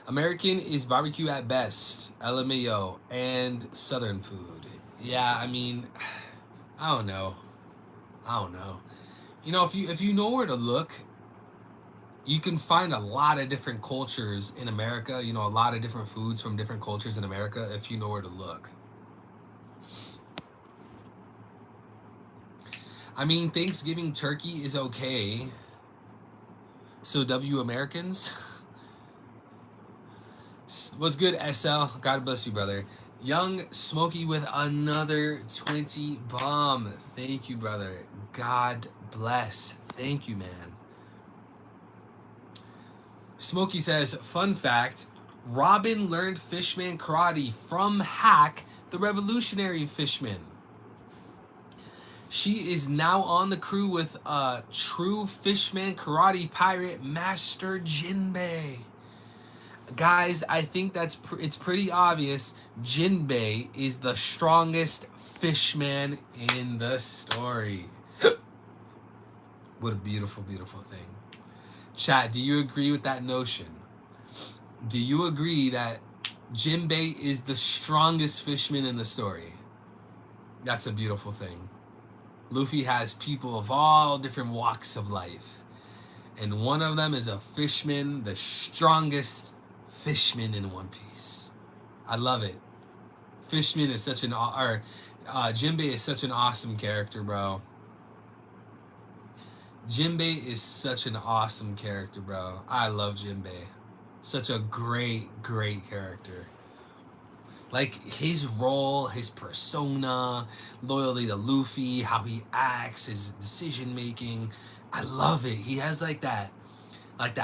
American is barbecue at best, LMAO, and Southern food. Yeah, I mean, I don't know. I don't know. You know, if you know where to look, you can find a lot of different cultures in America. You know, a lot of different foods from different cultures in America if you know where to look. I mean, Thanksgiving turkey is okay. So W Americans. What's good, SL? God bless you, brother. Young Smokey with another 20 bomb. Thank you, brother. God bless. Thank you, man. Smokey says, fun fact, Robin learned Fishman karate from Hack, the revolutionary Fishman. She is now on the crew with a true Fishman karate pirate, Master Jinbei. Guys, I think it's pretty obvious. Jinbei is the strongest Fishman in the story. What a beautiful, beautiful thing. Chat, do you agree with that notion? Do you agree that Jinbei is the strongest Fishman in the story? That's a beautiful thing. Luffy has people of all different walks of life. And one of them is a Fishman, the strongest Fishman in One Piece. I love it. Fishman is such Jinbei is such an awesome character, bro. Jinbei is such an awesome character, bro. I love Jinbei. Such a great, great character. Like his role, his persona, loyalty to Luffy, how he acts, his decision making. I love it. He has like that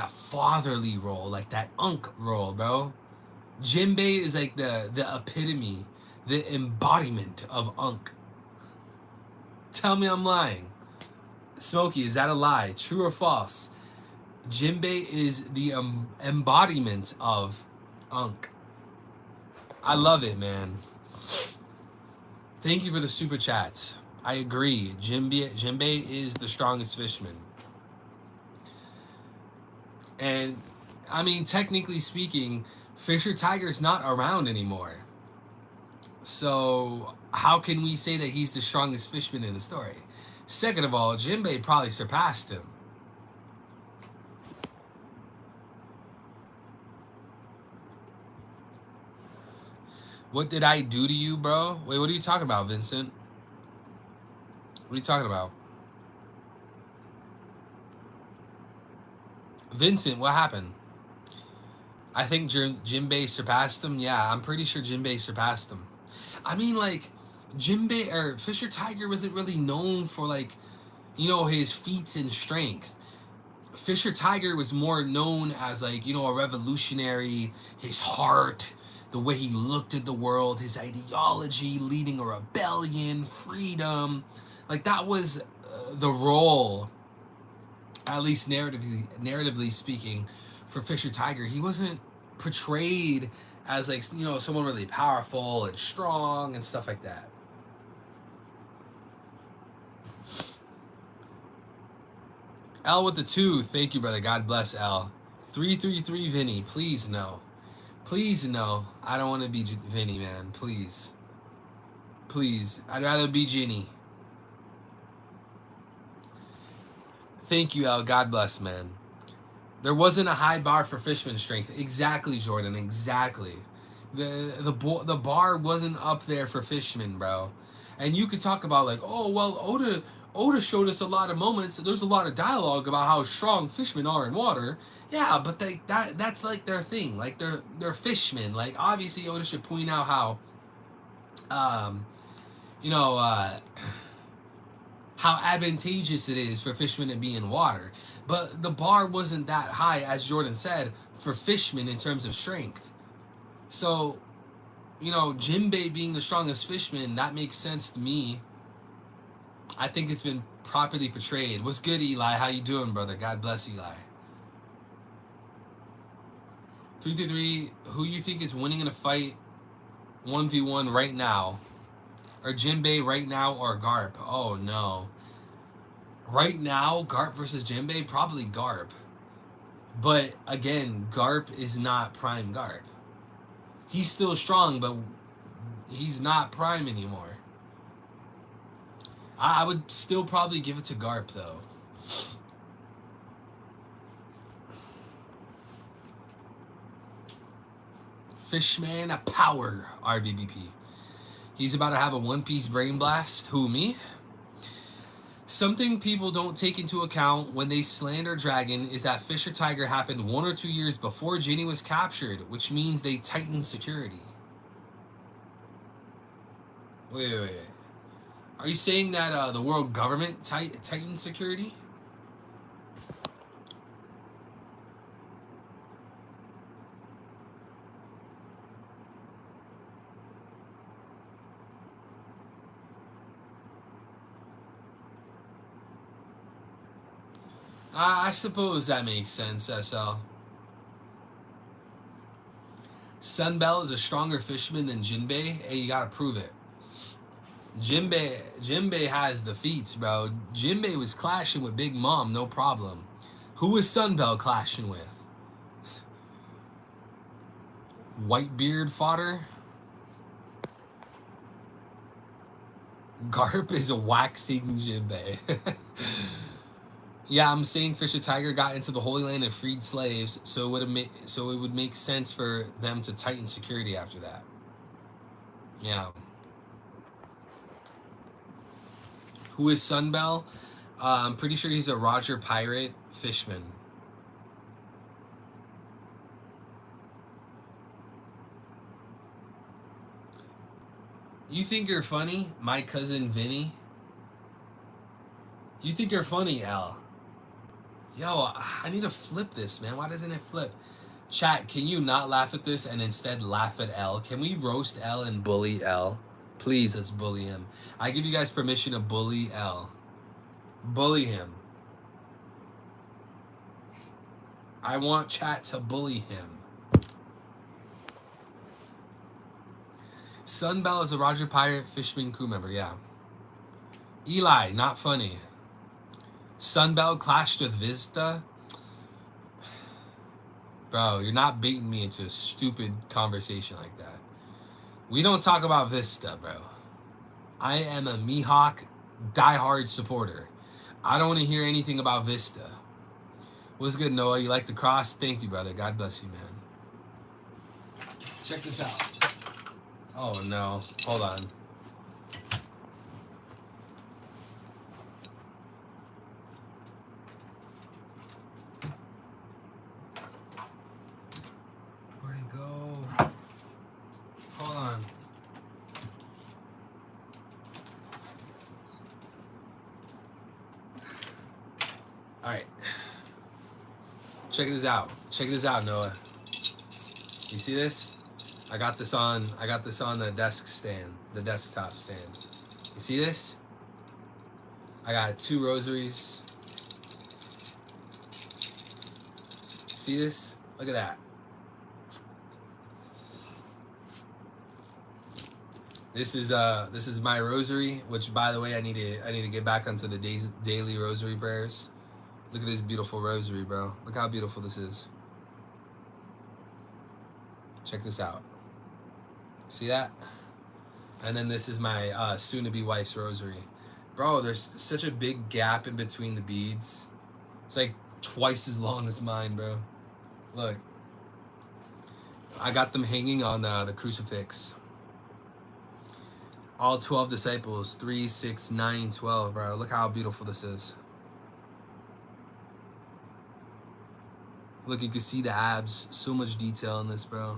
fatherly role, like that unk role, bro. Jinbei is like the epitome, the embodiment of unk. Tell me I'm lying. Smokey, is that a lie? True or false? Jinbei is the embodiment of unk. I love it, man. Thank you for the super chats. I agree. Jinbei is the strongest Fishman. And, I mean, technically speaking, Fisher Tiger's not around anymore. So, how can we say that he's the strongest Fishman in the story? Second of all, Jinbei probably surpassed him. What did I do to you, bro? Wait, what are you talking about, Vincent? What are you talking about? Vincent, what happened? I think Jinbei surpassed him. Yeah, I'm pretty sure Jinbei surpassed him. I mean, like, Jinbei or Fisher Tiger wasn't really known for, like, you know, his feats and strength. Fisher Tiger was more known as, like, you know, a revolutionary, his heart, the way he looked at the world, his ideology, leading a rebellion, freedom. Like, that was the role, at least narratively speaking, for Fisher Tiger. He wasn't portrayed as, like, you know, someone really powerful and strong and stuff like that. L with the 2. Thank you, brother. God bless L. 333 Vinny. Please no. Please no. I don't want to be Vinny, man. Please. Please. I'd rather be Ginny. Thank you, L. God bless, man. There wasn't a high bar for Fishman strength. Exactly, Jordan. Exactly. The bar wasn't up there for Fishman, bro. And you could talk about, like, oh, well, Oda showed us a lot of moments. There's a lot of dialogue about how strong fishmen are in water. Yeah, but that's like their thing. Like they're fishmen. Like, obviously Oda should point out how you know how advantageous it is for fishmen to be in water. But the bar wasn't that high, as Jordan said, for fishmen in terms of strength. So, you know, Jinbei being the strongest fishman, that makes sense to me. I think it's been properly portrayed. What's good, Eli? How you doing, brother? God bless Eli. 333, who you think is winning in a fight 1v1 right now? Or Jinbei right now or Garp? Oh, no. Right now, Garp versus Jinbei? Probably Garp. But again, Garp is not prime Garp. He's still strong, but he's not prime anymore. I would still probably give it to Garp though. Fishman Power RBBP. He's about to have a One Piece brain blast. Who, me? Something people don't take into account when they slander Dragon is that Fisher Tiger happened 1 or 2 years before Ginny was captured, which means they tightened security. Wait. Are you saying that the world government tightened security? I suppose that makes sense, SL. Sunbell is a stronger fisherman than Jinbei. Hey, you gotta prove it. Jinbei has the feats, bro. Jinbei was clashing with Big Mom, no problem. Who was Sunbell clashing with? Whitebeard fodder? Garp is a waxing Jinbei. Yeah, I'm saying Fisher Tiger got into the Holy Land and freed slaves, so it would make sense for them to tighten security after that. Yeah. Who is Sunbell? I'm pretty sure he's a Roger Pirate fishman. You think you're funny, my cousin Vinny? You think you're funny, L? Yo, I need to flip this, man. Why doesn't it flip? Chat, can you not laugh at this and instead laugh at L? Can we roast L and bully L? Please, let's bully him. I give you guys permission to bully L. Bully him. I want chat to bully him. Sunbell is a Roger Pirate Fishman crew member, yeah. Eli, not funny. Sunbell clashed with Vista? Bro, you're not baiting me into a stupid conversation like that. We don't talk about Vista, bro. I am a Mihawk diehard supporter. I don't want to hear anything about Vista. What's good, Noah? You like the cross? Thank you, brother. God bless you, man. Check this out. Oh, no. Hold on. Where'd he go? Hold on. All right. Check this out. Check this out, Noah. You see this? I got this on the desk stand, the desktop stand. You see this? I got 2 rosaries. See this? Look at that. This is my rosary, which, by the way, I need to get back onto the daily rosary prayers. Look at this beautiful rosary, bro. Look how beautiful this is. Check this out. See that? And then this is my soon-to-be wife's rosary. Bro, there's such a big gap in between the beads. It's like twice as long as mine, bro. Look. I got them hanging on the crucifix. All 12 disciples, 3, 6, 9, 12, bro. Look how beautiful this is. Look, you can see the abs. So much detail in this, bro.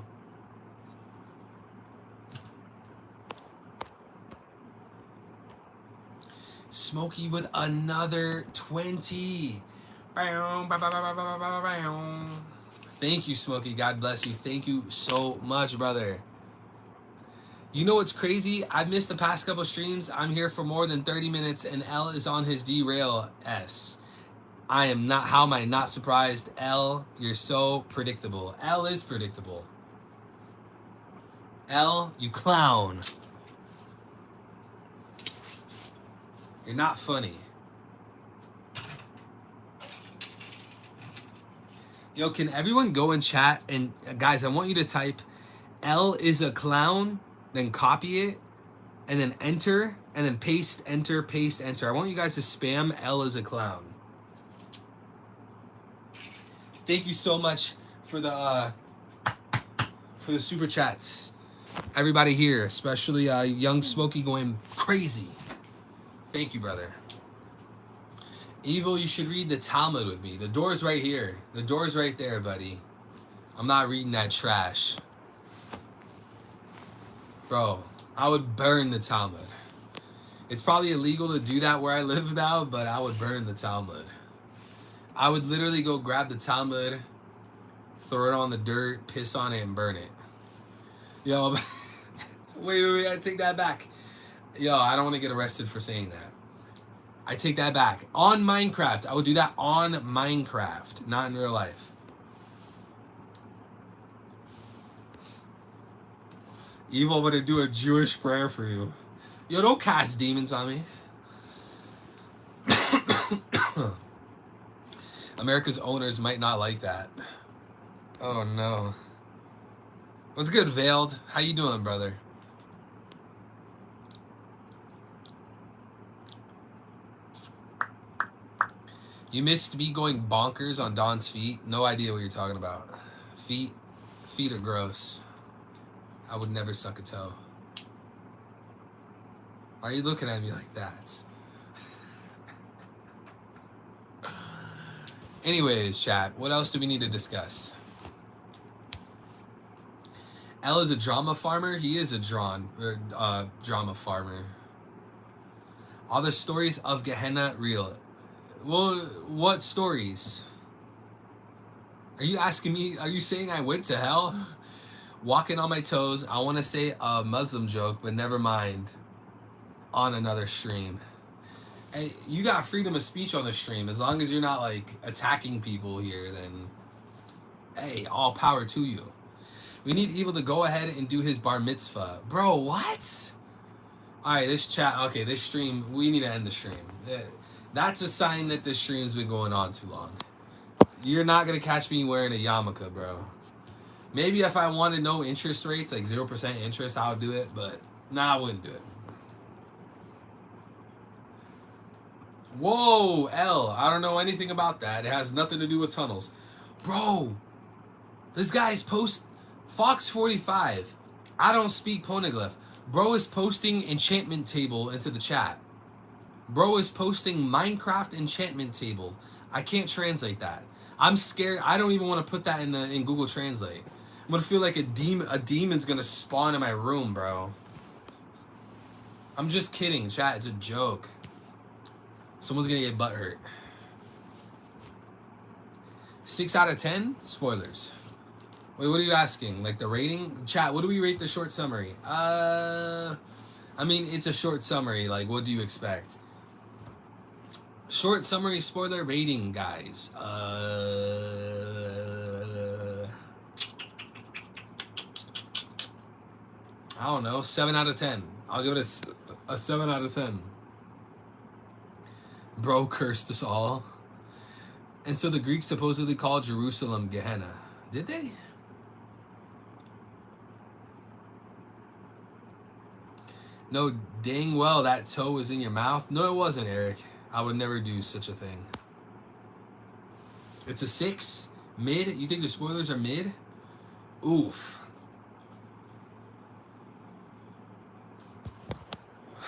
Smokey with another 20. Thank you, Smokey. God bless you. Thank you so much, brother. You know what's crazy? I've missed the past couple streams. I'm here for more than 30 minutes, and L is on his derail S. I am not. How am I not surprised? L, you're so predictable. L is predictable. L, you clown. You're not funny. Yo, can everyone go in chat and guys, I want you to type L is a clown, then copy it, and then enter, and then paste, enter, paste, enter. I want you guys to spam L is a clown. Thank you so much for the super chats. Everybody here, especially Young Smokey going crazy. Thank you, brother. Evil, you should read the Talmud with me. The door's right here. The door's right there, buddy. I'm not reading that trash. Bro, I would burn the Talmud. It's probably illegal to do that where I live now, but I would burn the Talmud. I would literally go grab the Talmud, throw it on the dirt, piss on it, and burn it. Yo, wait, I take that back. Yo, I don't want to get arrested for saying that. I take that back. On Minecraft. I would do that on Minecraft, not in real life. Evil would do a Jewish prayer for you. Yo, don't cast demons on me. America's owners might not like that. Oh no. What's good, Veiled? How you doing, brother? You missed me going bonkers on Don's feet. No idea what you're talking about. Feet are gross. I would never suck a toe. Why are you looking at me like that? Anyways, chat, what else do we need to discuss? L is a drama farmer. He is a drama farmer. Are the stories of Gehenna real? Well, what stories? Are you asking me? Are you saying I went to hell? Walking on my toes. I want to say a Muslim joke, but never mind. On another stream. Hey, you got freedom of speech on the stream. As long as you're not like attacking people here, then hey, all power to you. We need Evil to go ahead and do his bar mitzvah. Bro, what? Alright, this chat, okay, this stream, we need to end the stream. That's a sign that this stream's been going on too long. You're not going to catch me wearing a yarmulke, bro. Maybe if I wanted no interest rates, like 0% interest, I would do it, but nah, I wouldn't do it. Whoa, L, I don't know anything about that. It has nothing to do with tunnels. Bro, this guy's Fox 45. I don't speak Poneglyph. Bro is posting enchantment table into the chat. Bro is posting Minecraft enchantment table. I can't translate that. I'm scared. I don't even want to put that in Google Translate. I'm gonna feel like a demon's gonna spawn in my room, bro. I'm just kidding, chat. It's a joke. Someone's gonna get butthurt. 6 out of 10? Spoilers. Wait, what are you asking? Like the rating? Chat, what do we rate the short summary? I mean, it's a short summary. Like, what do you expect? Short summary spoiler rating, guys. I don't know. 7 out of 10. I'll give it a 7 out of 10. Bro cursed us all. And so the Greeks supposedly called Jerusalem Gehenna. Did they? No, dang well that toe was in your mouth. No, it wasn't, Eric. I would never do such a thing. It's a 6? Mid? You think the spoilers are mid? Oof.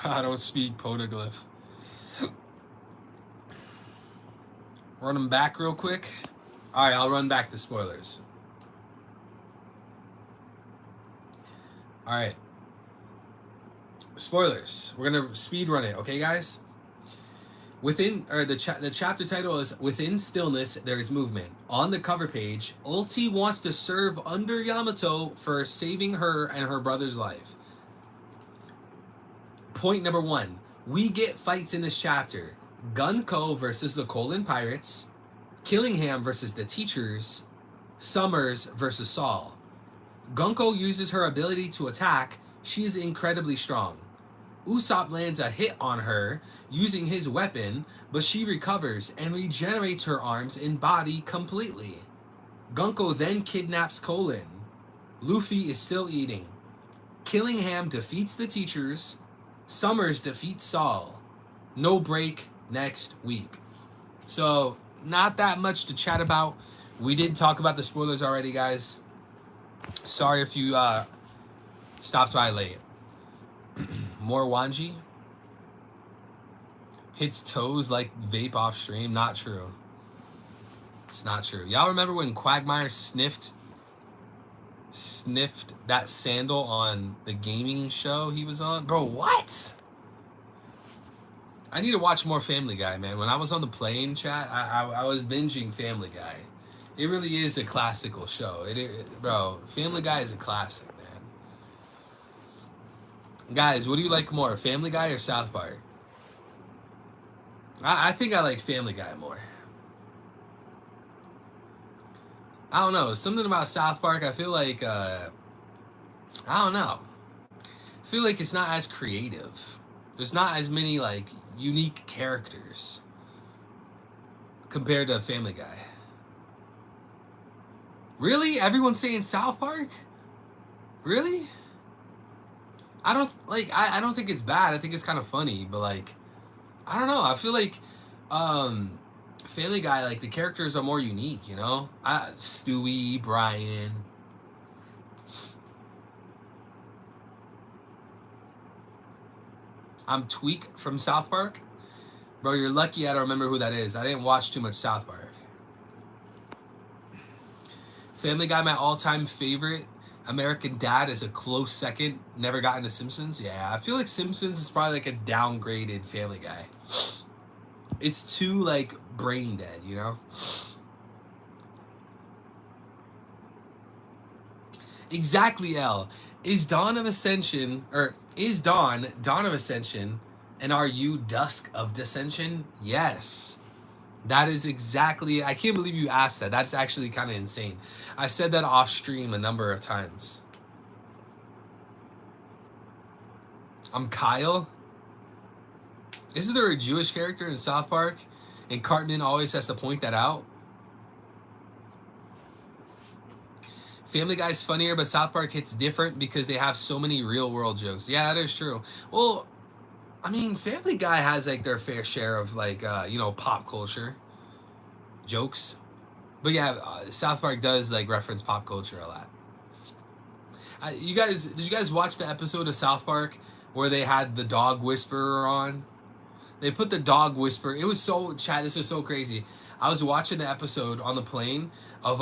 I don't speak Poneglyph. Run them back real quick. Alright, I'll run back the spoilers. Alright. Spoilers. We're gonna speed run it, okay, guys? The chapter title is Within Stillness There Is Movement. On the cover page, Ulti wants to serve under Yamato for saving her and her brother's life. Point number 1. We get fights in this chapter. Gunko versus the Colon Pirates, Killingham versus the Teachers, Summers versus Saul. Gunko uses her ability to attack. She is incredibly strong. Usopp lands a hit on her using his weapon, but she recovers and regenerates her arms and body completely. Gunko then kidnaps Colin. Luffy is still eating. Killingham defeats the teachers. Summers defeats Saul. No break next week. So, not that much to chat about. We did talk about the spoilers already, guys. Sorry if you stopped by late. More Wanji. Hits toes like vape off stream. Not true. It's not true. Y'all remember when Quagmire sniffed that sandal on the gaming show he was on? Bro, what? I need to watch more Family Guy, man. When I was on the plane, chat, I was binging Family Guy. It really is a classical show. Bro, Family Guy is a classic, man. Guys, what do you like more, Family Guy or South Park? I think I like Family Guy more. I don't know. Something about South Park, I feel like, I don't know. I feel like it's not as creative. There's not as many, like, unique characters compared to Family Guy. Really? Everyone's saying South Park? Really? I don't think it's bad. I think it's kind of funny, but like, I don't know. I feel like Family Guy, like the characters are more unique, you know? Stewie, Brian. I'm Tweak from South Park. Bro, you're lucky I don't remember who that is. I didn't watch too much South Park. Family Guy, my all-time favorite. American Dad is a close second. Never got into Simpsons. Yeah, I feel like Simpsons is probably like a downgraded Family Guy. It's too like brain dead, you know? Exactly, L. Is Dawn of Ascension, Dawn of Ascension, and are you Dusk of Dissension? Yes. That is exactly, I can't believe you asked that. That's actually kind of insane. I said that off stream a number of times. I'm Kyle. Isn't there a Jewish character in South Park? And Cartman always has to point that out. Family Guy's funnier, but South Park hits different because they have so many real world jokes. Yeah, that is true. Well, I mean, Family Guy has like their fair share of like, pop culture jokes. But yeah, South Park does like reference pop culture a lot. Did you guys watch the episode of South Park where they had the dog whisperer on? They put the dog whisperer. It was so, Chad, this was so crazy. I was watching the episode on the plane of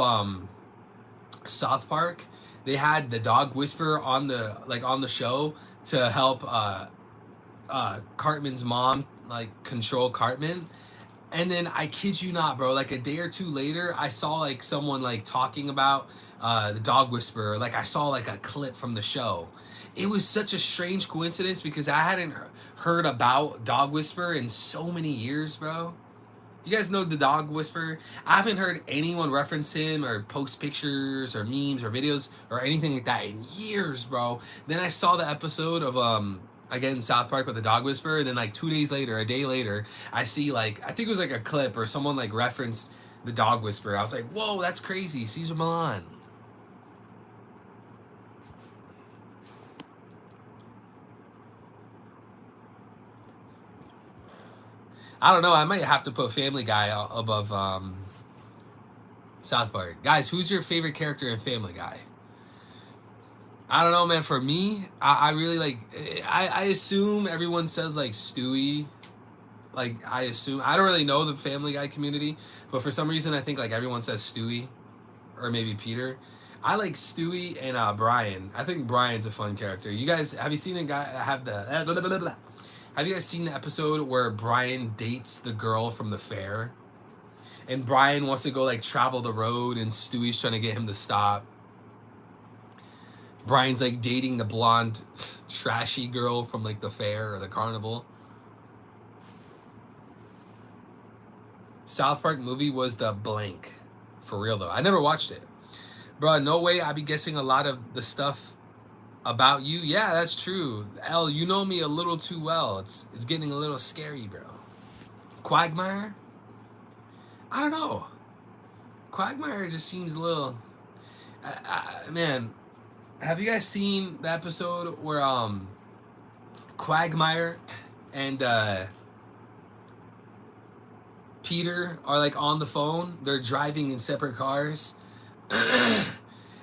South Park. They had the dog whisperer on the show to help Cartman's mom like control Cartman. And then I kid you not, bro, like a day or two later, I saw like someone like talking about the dog whisperer. Like I saw like a clip from the show. It was such a strange coincidence because I hadn't heard about Dog Whisperer in so many years, bro. You guys know the Dog Whisperer? I haven't heard anyone reference him or post pictures or memes or videos or anything like that in years, bro. Then I saw the episode of again South Park with the Dog Whisperer, and then like 2 days later, a day later, I see like I think it was like a clip or someone like referenced the Dog Whisperer. I was like, whoa, that's crazy. Caesar Milan. I don't know. I might have to put Family Guy above South Park. Guys, who's your favorite character in Family Guy? I don't know, man. For me, I really like. I assume everyone says like Stewie. Like I assume I don't really know the Family Guy community, but for some reason I think like everyone says Stewie, or maybe Peter. I like Stewie and Brian. I think Brian's a fun character. You guys have you seen the guy have the? Have you guys seen the episode where Brian dates the girl from the fair? And Brian wants to go like travel the road and Stewie's trying to get him to stop. Brian's like dating the blonde trashy girl from like the fair or the carnival. South Park movie was the blank. For real though. I never watched it. Bro, no way I be guessing a lot of the stuff about you. Yeah, that's true. L, you know me a little too well. It's getting a little scary, bro. Quagmire? I don't know. Quagmire just seems a little. Man, have you guys seen the episode where Quagmire and Peter are like on the phone? They're driving in separate cars.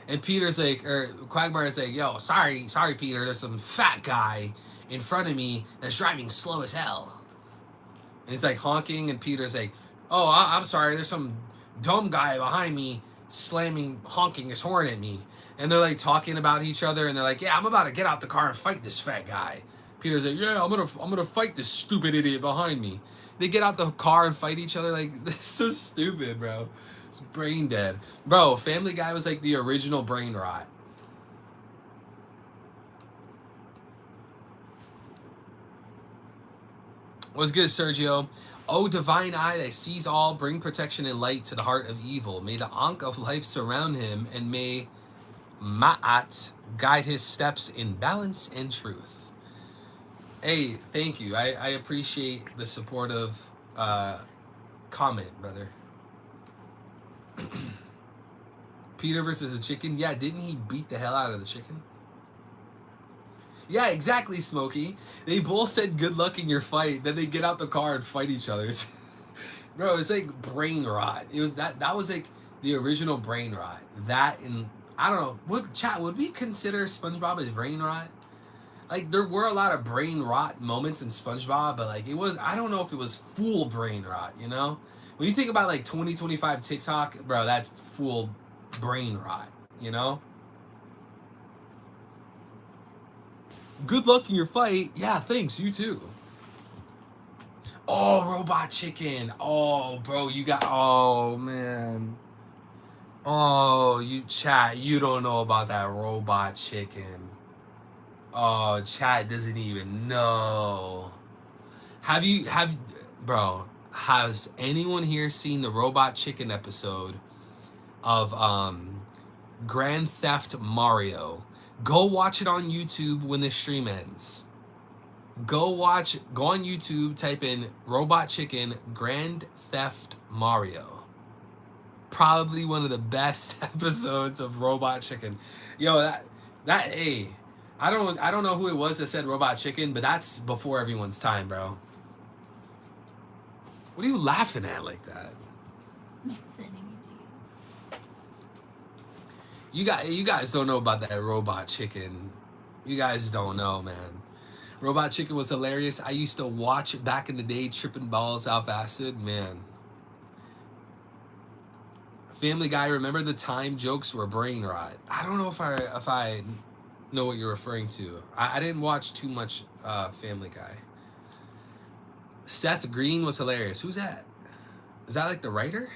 And Peter's like, or Quagmire's like, yo, sorry, Peter, there's some fat guy in front of me that's driving slow as hell. And he's like honking, and Peter's like, oh, I'm sorry, there's some dumb guy behind me honking his horn at me. And they're like talking about each other, and they're like, yeah, I'm about to get out the car and fight this fat guy. Peter's like, yeah, I'm gonna fight this stupid idiot behind me. They get out the car and fight each other. Like, this is so stupid, bro. It's brain dead. Bro, Family Guy was like the original brain rot. What's good, Sergio? O divine eye that sees all, bring protection and light to the heart of evil. May the Ankh of life surround him, and may Ma'at guide his steps in balance and truth. Hey, thank you. I appreciate the supportive comment, brother. Peter versus a chicken. Yeah, didn't he beat the hell out of the chicken? Yeah, exactly, Smokey. They both said good luck in your fight, then they get out the car and fight each other. Bro, it's like brain rot. It was that was like the original brain rot. That and I don't know. Would we consider SpongeBob as brain rot? Like there were a lot of brain rot moments in SpongeBob, but like it was I don't know if it was full brain rot, you know? When you think about like 2025 TikTok, bro, that's full brain rot, you know? Good luck in your fight. Yeah, thanks. You too. Oh, Robot Chicken. Oh, bro, you got. Oh, man. Oh, you chat. You don't know about that Robot Chicken. Oh, chat doesn't even know. Bro, has anyone here seen the Robot Chicken episode of Grand Theft Mario? Go watch it on YouTube when the stream ends. Go on YouTube, type in Robot Chicken Grand Theft Mario. Probably one of the best episodes of Robot Chicken. Yo, hey, I don't know who it was that said Robot Chicken, but that's before everyone's time, bro. What are you laughing at like that? You guys don't know about that Robot Chicken. You guys don't know, man. Robot Chicken was hilarious. I used to watch it back in the day, tripping balls out fasted. Man. Family Guy, remember the time jokes were brain rot. I don't know if I know what you're referring to. I didn't watch too much Family Guy. Seth Green was hilarious. Who's that? Is that like the writer?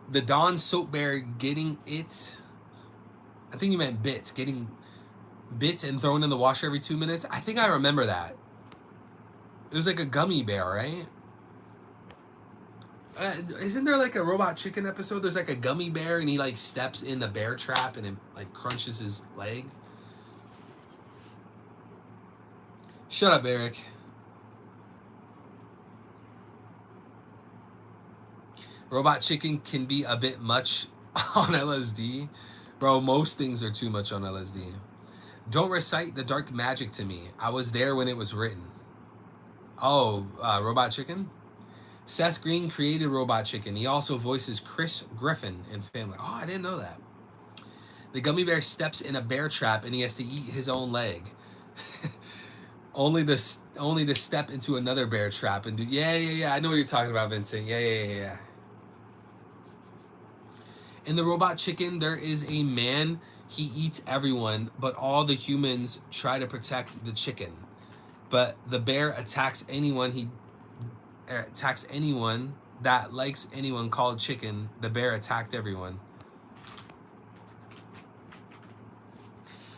The Dawn Soap Bear getting it. I think you meant bits. Getting bits and thrown in the washer every 2 minutes. I think I remember that. It was like a gummy bear, right? Isn't there like a Robot Chicken episode? There's like a gummy bear and he like steps in the bear trap and it like crunches his leg. Shut up, Eric. Robot Chicken can be a bit much on LSD. Bro, most things are too much on LSD. Don't recite the dark magic to me. I was there when it was written. Oh, Robot Chicken? Seth Green created Robot Chicken. He also voices Chris Griffin in Family. Oh, I didn't know that. The gummy bear steps in a bear trap and he has to eat his own leg. only to step into another bear trap and do. Yeah. I know what you're talking about, Vincent. Yeah. In the Robot Chicken, there is a man. He eats everyone, but all the humans try to protect the chicken. But the bear attacks anyone that likes anyone called chicken. The bear attacked everyone.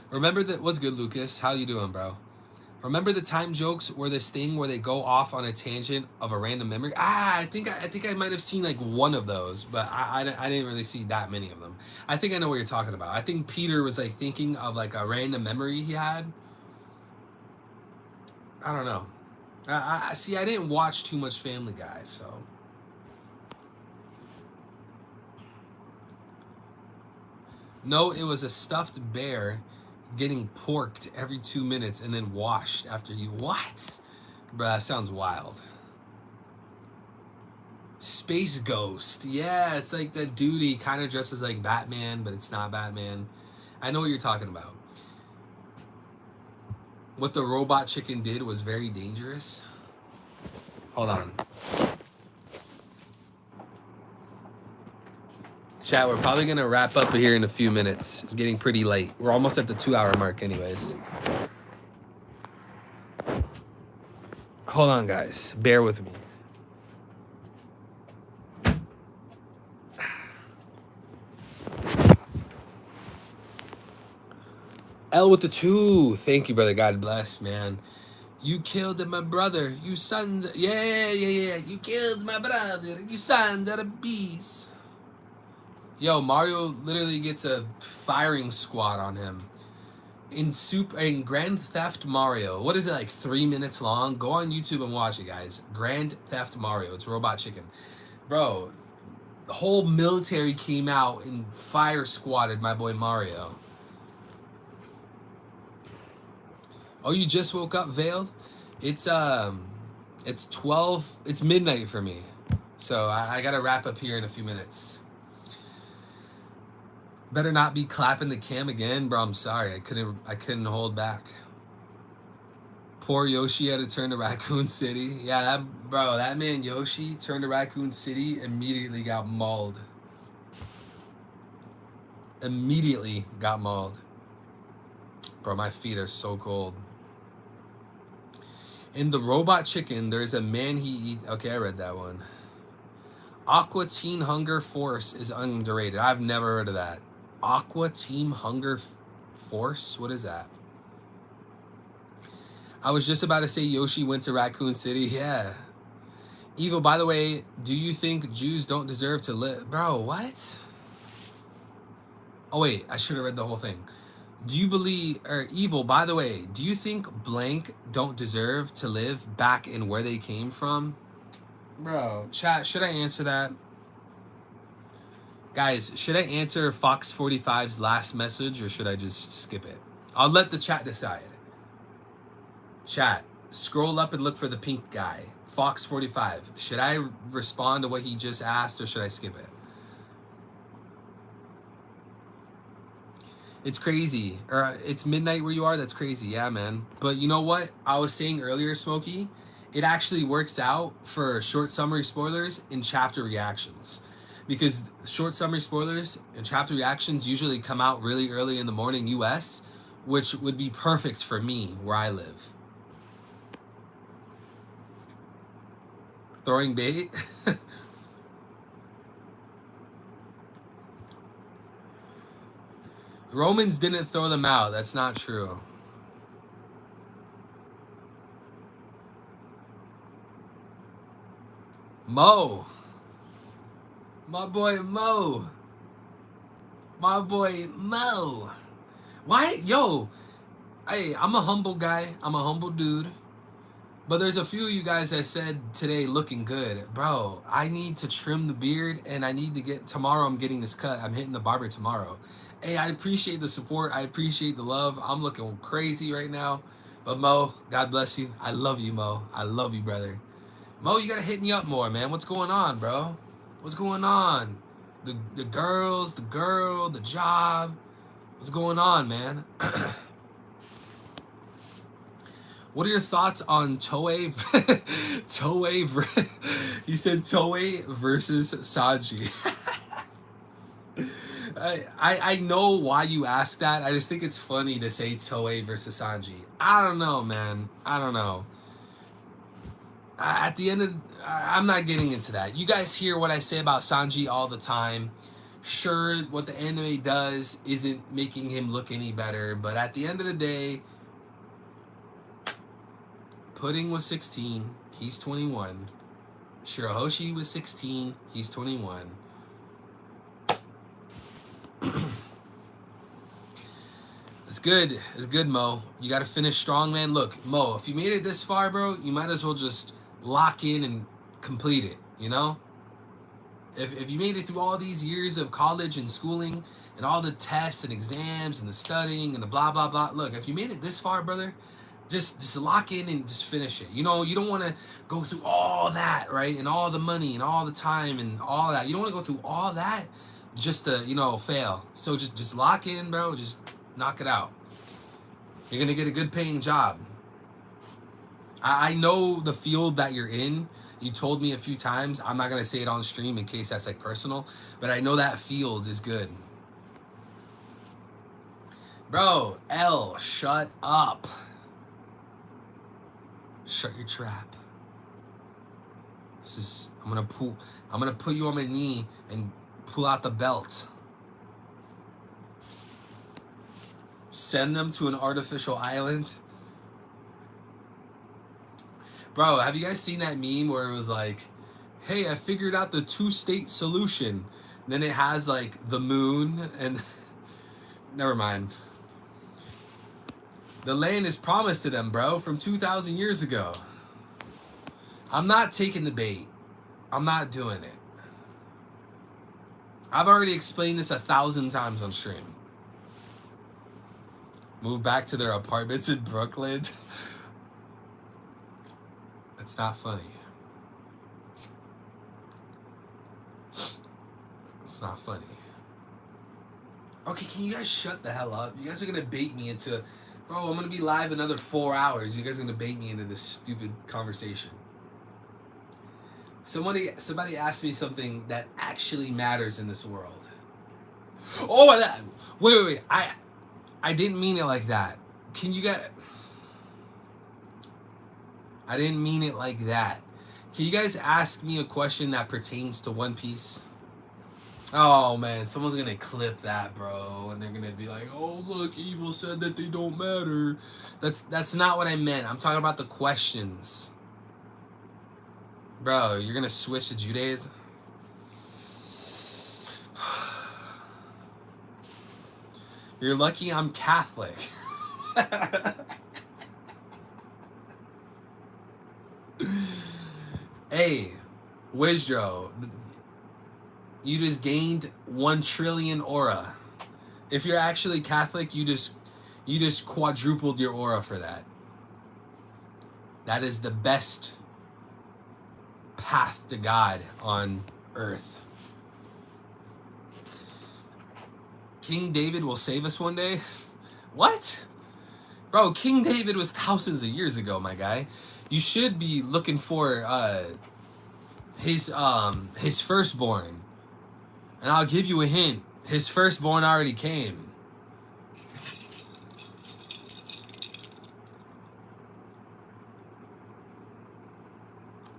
Remember that? What's good, Lucas? How you doing, bro? Remember the time jokes were this thing where they go off on a tangent of a random memory? I think I might have seen like one of those, but I didn't really see that many of them. I think I know what you're talking about. I think Peter was like thinking of like a random memory he had. I don't know. I see. I didn't watch too much Family Guy, so. No, it was a stuffed bear getting porked every 2 minutes and then washed after he. What? Bruh, that sounds wild. Space Ghost. Yeah, it's like that dude, he kind of dresses like Batman, but it's not Batman. I know what you're talking about. What the robot chicken did was very dangerous. Hold on. Chat, we're probably going to wrap up here in a few minutes. It's getting pretty late. We're almost at the 2 hour mark, anyways. Hold on, guys. Bear with me. L with the 2. Thank you, brother. God bless, man. You killed my brother. You sons. Yeah. You killed my brother. You sons of a beast. Yo, Mario literally gets a firing squad on him. In Grand Theft Mario, what is it, like 3 minutes long? Go on YouTube and watch it, guys. Grand Theft Mario. It's Robot Chicken. Bro, the whole military came out and fire squatted my boy Mario. Oh, you just woke up, Veiled? It's 12. It's midnight for me, so I gotta wrap up here in a few minutes. Better not be clapping the cam again, bro. I'm sorry. I couldn't hold back. Poor Yoshi had to turn to Raccoon City. Yeah, that man Yoshi turned to Raccoon City, immediately got mauled. Immediately got mauled. Bro, my feet are so cold. In the Robot Chicken, there's a man he eats. Okay, I read that one. Aqua Teen Hunger Force is underrated. I've never heard of that. Aqua Team Hunger Force? What is that? I was just about to say Yoshi went to Raccoon City. Yeah. Evil, by the way, do you think Jews don't deserve to live? Bro, what? Oh, wait. I should have read the whole thing. Do you believe, or Evil, by the way, do you think blank don't deserve to live back in where they came from? Bro, chat, should I answer that? Guys, should I answer Fox 45's last message or should I just skip it? I'll let the chat decide. Chat, scroll up and look for the pink guy. Fox 45. Should I respond to what he just asked or should I skip it? It's crazy. Or it's midnight where you are? That's crazy. Yeah, man. But you know what? I was saying earlier, Smokey, it actually works out for short summary spoilers in chapter reactions. Because short summary spoilers and chapter reactions usually come out really early in the morning US, which would be perfect for me where I live. Throwing bait? Romans didn't throw them out. That's not true. Mo. My boy Mo. My boy Mo. Why? Yo. Hey, I'm a humble guy. I'm a humble dude. But there's a few of you guys that said today looking good. Bro, I need to trim the beard and I need to get, tomorrow I'm getting this cut. I'm hitting the barber tomorrow. Hey, I appreciate the support. I appreciate the love. I'm looking crazy right now. But Mo, God bless you. I love you, Mo. I love you, brother. Mo, you gotta hit me up more, man. What's going on, bro? What's going on? The girls, the girl, the job. What's going on, man? What are your thoughts on Toei? He said Toei versus Sanji. I know why you ask that. I just think it's funny to say Toei versus Sanji. I don't know, man. I don't know. At the end of, I'm not getting into that. You guys hear what I say about Sanji all the time. Sure, what the anime does isn't making him look any better, but at the end of the day, Pudding was 16, he's 21. Shirahoshi was 16, he's 21. It's good. It's good, Mo. You got to finish strong, man. Look, Mo, if you made it this far, bro, you might as well just lock in and complete it, you know? If you made it through all these years of college and schooling and all the tests and exams and the studying and the blah blah blah. Look, if you made it this far, brother, just lock in and just finish it. You know, you don't want to go through all that, right? And all the money and all the time and all that. You don't want to go through all that just to, you know, fail. So just lock in, bro. Just knock it out. You're gonna get a good paying job. I know the field that you're in. You told me a few times. I'm not gonna say it on stream in case that's like personal, but I know that field is good. Bro, L, shut up. Shut your trap. This is I'm gonna put you on my knee and pull out the belt. Send them to an artificial island. Bro, have you guys seen that meme where it was like, hey, I figured out the 2-state solution. And then it has like the moon and never mind. The land is promised to them, bro, from 2,000 years ago. I'm not taking the bait. I'm not doing it. I've already explained this 1,000 times on stream. Move back to their apartments in Brooklyn. It's not funny. It's not funny. Okay, can you guys shut the hell up? You guys are gonna bait me into, bro, I'm gonna be live another 4 hours. You guys are gonna bait me into this stupid conversation. Somebody asked me something that actually matters in this world. Oh, wait. I didn't mean it like that. Can you guys... I didn't mean it like that. Can you guys ask me a question that pertains to One Piece? Oh man, someone's gonna clip that, bro, and they're gonna be like, "Oh look, Evil said that they don't matter." That's not what I meant. I'm talking about the questions, bro. You're gonna switch to Judaism. You're lucky I'm Catholic. Hey, Wizdro, you just gained 1 trillion aura. If you're actually Catholic, you just quadrupled your aura for that. That is the best path to God on earth. King David will save us one day? What? Bro, King David was thousands of years ago, my guy. You should be looking for his firstborn. And I'll give you a hint. His firstborn already came.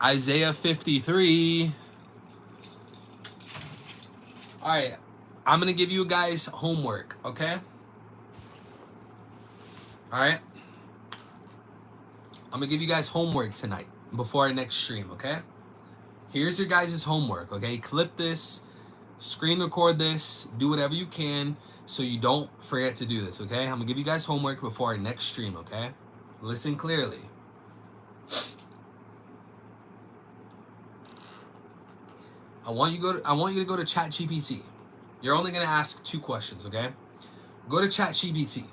Isaiah 53. Alright. I'm going to give you guys homework, okay? Alright? I'm going to give you guys homework tonight before our next stream, okay? Here's your guys' homework, okay? Clip this, screen record this, do whatever you can so you don't forget to do this, okay? I'm going to give you guys homework before our next stream, okay? Listen clearly. I want you to go to ChatGPT. You're only going to ask 2 questions, okay? Go to ChatGPT.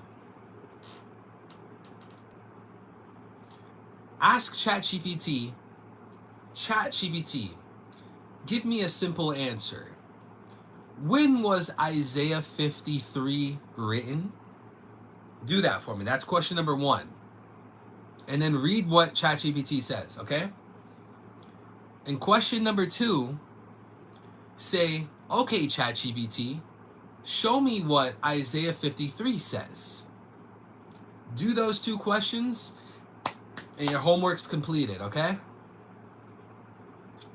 Ask ChatGPT, give me a simple answer. When was Isaiah 53 written? Do that for me. That's question number 1. And then read what ChatGPT says, okay? And question number 2, say, okay, ChatGPT, show me what Isaiah 53 says. Do those 2 questions, and your homework's completed, okay?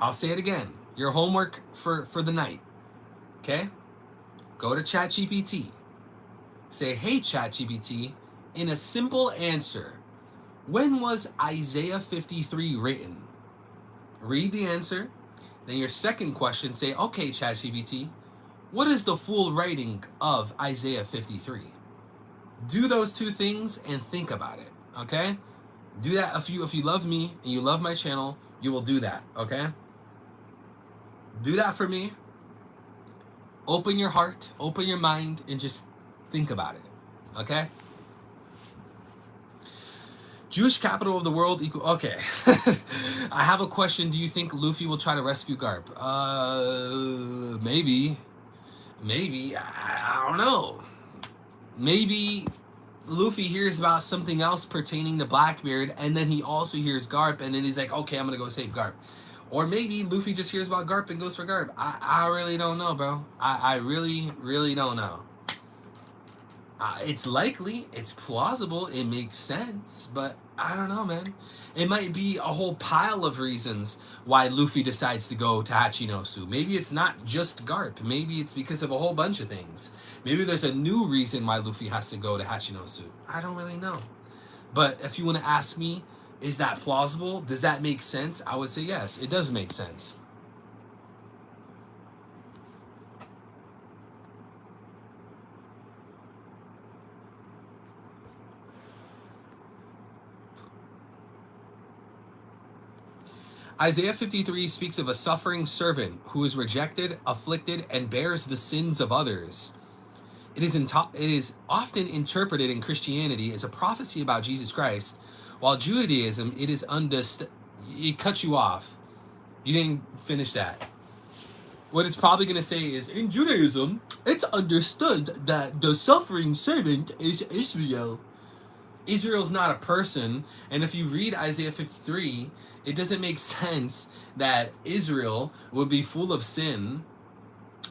I'll say it again. Your homework for the night, okay? Go to ChatGPT. Say, hey, ChatGPT, in a simple answer, when was Isaiah 53 written? Read the answer. Then your second question, say, okay, ChatGPT, what is the full writing of Isaiah 53? Do those 2 things and think about it, okay? Do that. If you love me and you love my channel, you will do that, okay? Do that for me. Open your heart, open your mind, and just think about it. Okay? Jewish capital of the world equal. Okay. I have a question. Do you think Luffy will try to rescue Garp? Maybe. Maybe. I don't know. Maybe Luffy hears about something else pertaining to Blackbeard, and then he also hears Garp, and then he's like, okay, I'm gonna go save Garp. Or maybe Luffy just hears about Garp and goes for Garp. I really don't know, bro. I really, really don't know. It's likely, it's plausible, it makes sense, but I don't know, man. It might be a whole pile of reasons why Luffy decides to go to Hachinosu. Maybe it's not just Garp. Maybe it's because of a whole bunch of things. Maybe there's a new reason why Luffy has to go to Hachinosu. I don't really know. But if you want to ask me, is that plausible? Does that make sense? I would say yes, it does make sense. Isaiah 53 speaks of a suffering servant who is rejected, afflicted, and bears the sins of others. It is often interpreted in Christianity as a prophecy about Jesus Christ, while Judaism, it is understood. It cuts you off. You didn't finish that. What it's probably going to say is, in Judaism, it's understood that the suffering servant is Israel. Israel's not a person, and if you read Isaiah 53, it doesn't make sense that Israel would be full of sin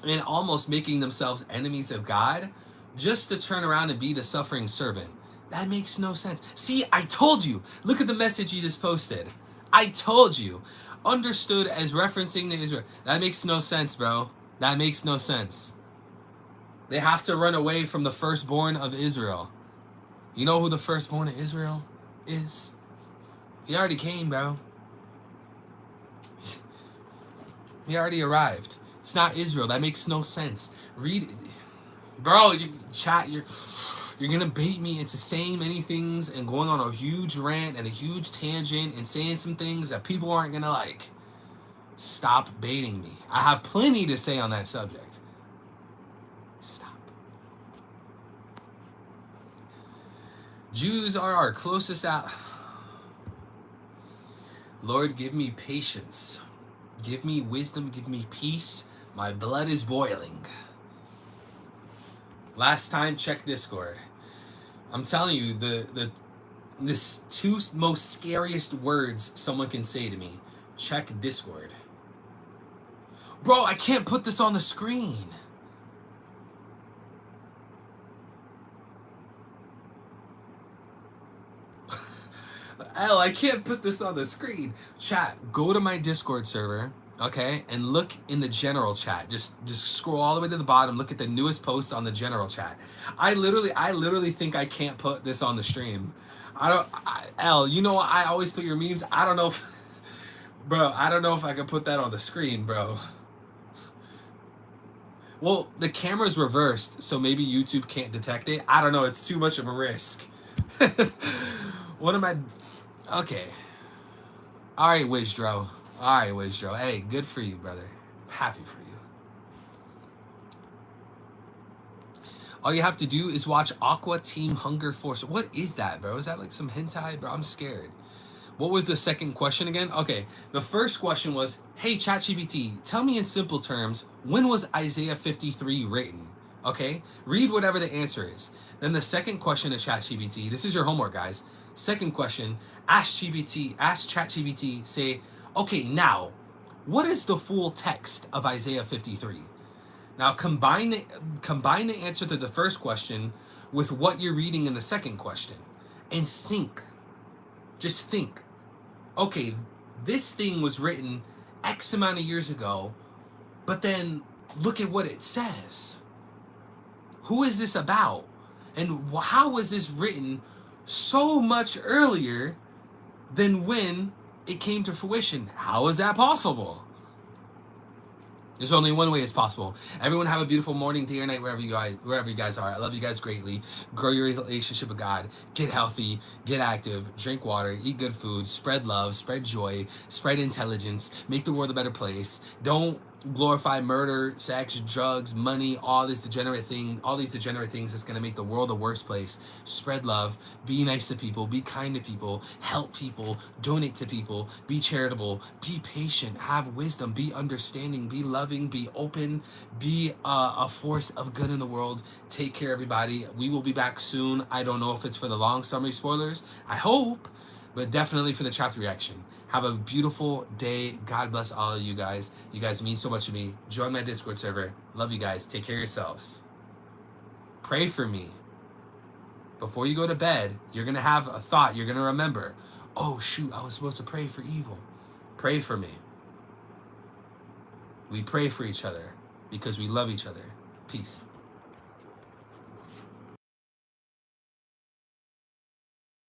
and almost making themselves enemies of God just to turn around and be the suffering servant. That makes no sense. See, I told you. Look at the message you just posted. I told you. Understood as referencing to Israel. That makes no sense, bro. That makes no sense. They have to run away from the firstborn of Israel. You know who the firstborn of Israel is? He already came, bro. He already arrived. It's not Israel. That makes no sense. Read, bro. You're gonna bait me into saying many things and going on a huge rant and a huge tangent and saying some things that people aren't gonna like. Stop baiting me. I have plenty to say on that subject. Stop. Jews are our closest Lord, give me patience. Give me wisdom. Give me peace. My blood is boiling. Last time, check Discord. I'm telling you, this two most scariest words someone can say to me. Check Discord. Bro, I can't put this on the screen. L, I can't put this on the screen. Chat, go to my Discord server, okay, and look in the general chat. Just scroll all the way to the bottom. Look at the newest post on the general chat. I literally think I can't put this on the stream. L, you know I always put your memes. I don't know if, bro. I don't know if I can put that on the screen, bro. Well, the camera's reversed, so maybe YouTube can't detect it. I don't know. It's too much of a risk. What am I? Okay. All right, Wizdro. All right, Wizdro. Hey, good for you, brother. Happy for you. All you have to do is watch Aqua Team Hunger Force. What is that, bro? Is that like some hentai, bro? I'm scared. What was the second question again? Okay, the first question was, hey, ChatGPT, tell me in simple terms, when was Isaiah 53 written? Okay, read whatever the answer is. Then the second question to ChatGPT, this is your homework, guys. Second question, ask ChatGPT, say, okay, now, what is the full text of Isaiah 53? Now combine the answer to the first question with what you're reading in the second question, and think. Just think. Okay, this thing was written X amount of years ago, but then look at what it says. Who is this about? And how was this written so much earlier than when it came to fruition? How is that possible? There's only one way it's possible. Everyone have a beautiful morning, day or night, wherever you guys are. I love you guys greatly. Grow your relationship with God. Get healthy. Get active. Drink water. Eat good food. Spread love. Spread joy. Spread intelligence. Make the world a better place. Don't glorify murder, sex, drugs, money, all these degenerate things that's going to make the world a worse place. Spread love, be nice to people, be kind to people, help people, donate to people, be charitable, be patient, have wisdom, be understanding, be loving, be open, be a force of good in the world. Take care, everybody. We will be back soon. I don't know if it's for the long summary spoilers. I hope, but definitely for the chapter reaction. Have a beautiful day. God bless all of you guys. You guys mean so much to me. Join my Discord server. Love you guys. Take care of yourselves. Pray for me. Before you go to bed, you're going to have a thought. You're going to remember, oh, shoot, I was supposed to pray for evil. Pray for me. We pray for each other because we love each other. Peace.